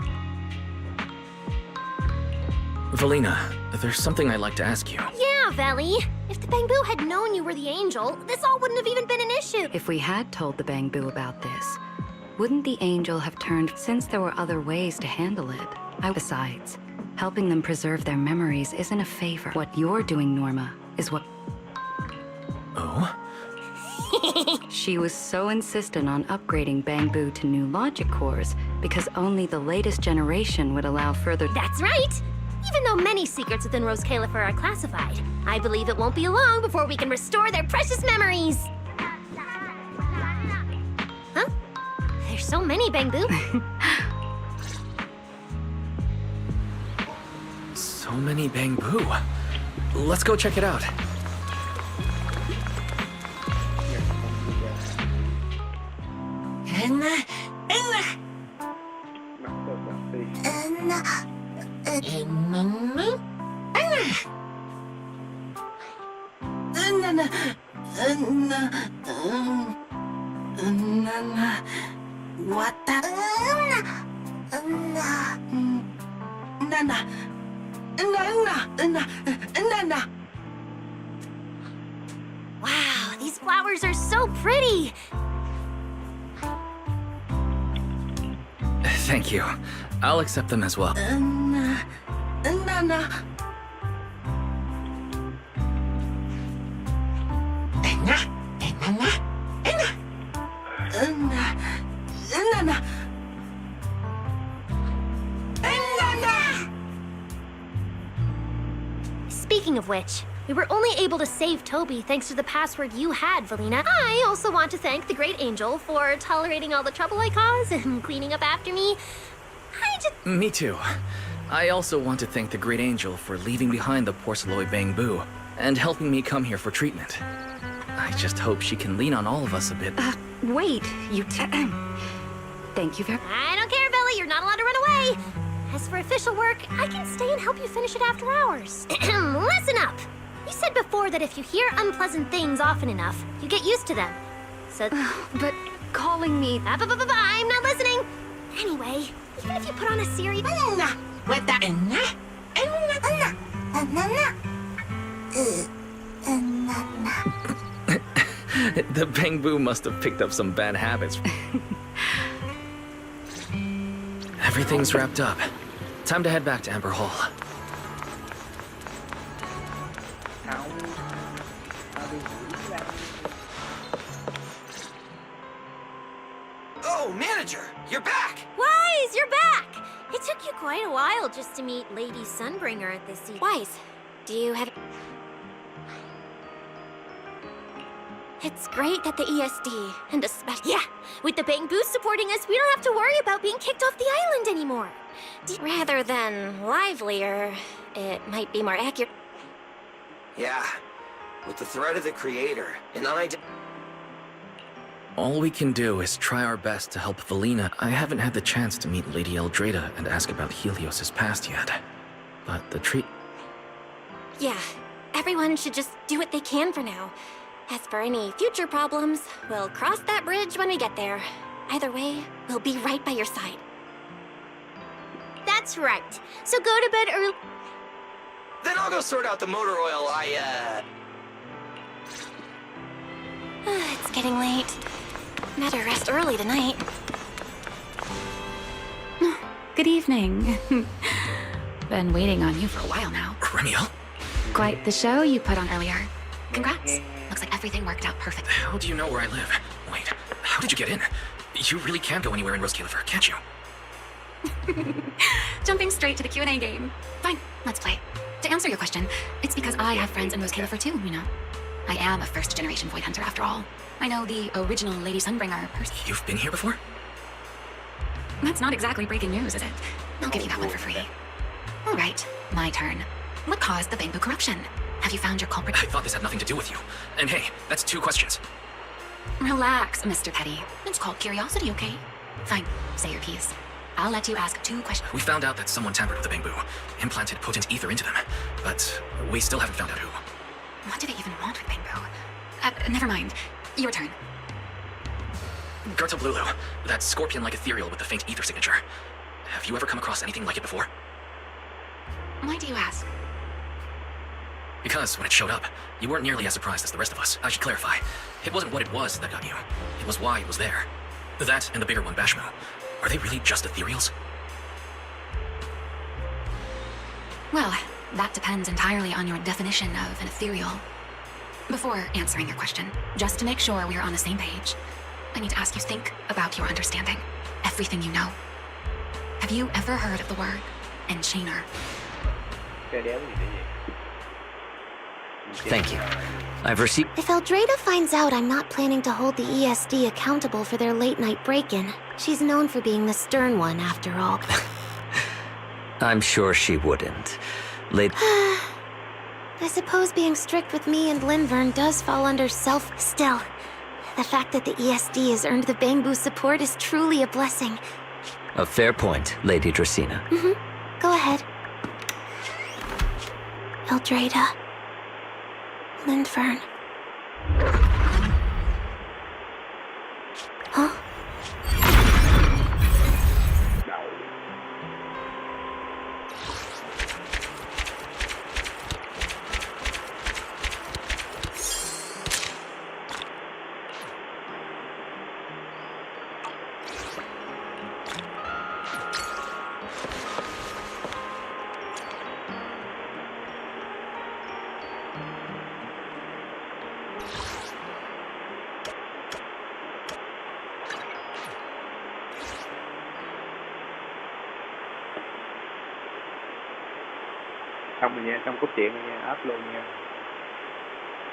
Valina, there's something I'd like to ask you. Yeah, Veli. If the Bang Boo had known you were the angel, this all wouldn't have even been an issue. If we had told the Bang Boo about this, wouldn't the angel have turned since there were other ways to handle it? Besides, helping them preserve their memories isn't a favor. What you're doing, Norma, is what... Oh? She was so insistent on upgrading Bang Boo to new logic cores because only the latest generation would allow further... That's right! Even though many secrets within Rose Califer are classified, I believe it won't be long before we can restore their precious memories! Huh? There's so many, Bang Boo. So many Bang Boo. Let's go check it out. Wow, these flowers are so pretty! Thank you. I'll accept them as well. Speaking of which, we were only able to save Toby thanks to the password you had, Valina. I also want to thank the Great Angel for tolerating all the trouble I caused and cleaning up after me. Me too. I also want to thank the Great Angel for leaving behind the porcelain Bang Boo and helping me come here for treatment. I just hope she can lean on all of us a bit. Wait, you Thank you very... I don't care, Billy. You're not allowed to run away. As for official work, I can stay and help you finish it after hours. Listen up. You said before that if you hear unpleasant things often enough, you get used to them. So... but calling me... I'm not listening. Anyway, even if you put on a serious... With that... The Bang Boo must have picked up some bad habits. Everything's wrapped up. Time to head back to Amber Hall. Oh, manager, you're back! Wise, you're back! It took you quite a while just to meet Lady Sunbringer at this seat. Wise, do you have... It's great that the ESD, and especially... Yeah, with the Bang Boo supporting us, we don't have to worry about being kicked off the island anymore. Rather than livelier, it might be more accurate. Yeah, with the threat of the Creator, and All we can do is try our best to help Valina. I haven't had the chance to meet Lady Eldrada and ask about Helios' past yet. But the treat... Yeah, everyone should just do what they can for now. As for any future problems, we'll cross that bridge when we get there. Either way, we'll be right by your side. That's right. So go to bed early. Then I'll go sort out the motor oil It's getting late. Better rest early tonight. Good evening. Been waiting on you for a while now. Remiel? Quite the show you put on earlier. Congrats. Looks like everything worked out perfectly. How do you know where I live? Wait, how did you get in? You really can go anywhere in Roskilde, can't you? Jumping straight to the Q&A game. Fine, let's play. To answer your question, it's because I have friends in Roskilde too, you know. I am a first-generation void hunter after all. I know the original Lady Sunbringer person. You've been here before? That's not exactly breaking news, is it? I'll give you that one for free. All right, my turn. What caused the Bangbu corruption? Have you found your culprit? I thought this had nothing to do with you. And hey, that's 2 questions. Relax, Mr. Petty. It's called curiosity, okay? Fine, say your piece. I'll let you ask 2 questions. We found out that someone tampered with the Bangbu, implanted potent ether into them, but we still haven't found out who. What do they even want with Bangbu? Never mind. Your turn. Gartablulu, that scorpion-like ethereal with the faint ether signature. Have you ever come across anything like it before? Why do you ask? Because when it showed up, you weren't nearly as surprised as the rest of us. I should clarify. It wasn't what it was that got you. It was why it was there. That and the bigger one, Bashmu. Are they really just ethereals? Well, that depends entirely on your definition of an ethereal. Before answering your question, just to make sure we're on the same page, I need to ask you to think about your understanding. Everything you know. Have you ever heard of the word enchainer? Thank you. I've received... If Eldrada finds out I'm not planning to hold the ESD accountable for their late-night break-in, she's known for being the stern one, after all. I'm sure she wouldn't. I suppose being strict with me and Linvern does fall under self... Still, the fact that the ESD has earned the Bangbu support is truly a blessing. A fair point, Lady Dracena. Go ahead. Eldrada. Linvern. Huh? Xong rồi nha, xong cốt truyện rồi nha, up luôn nha.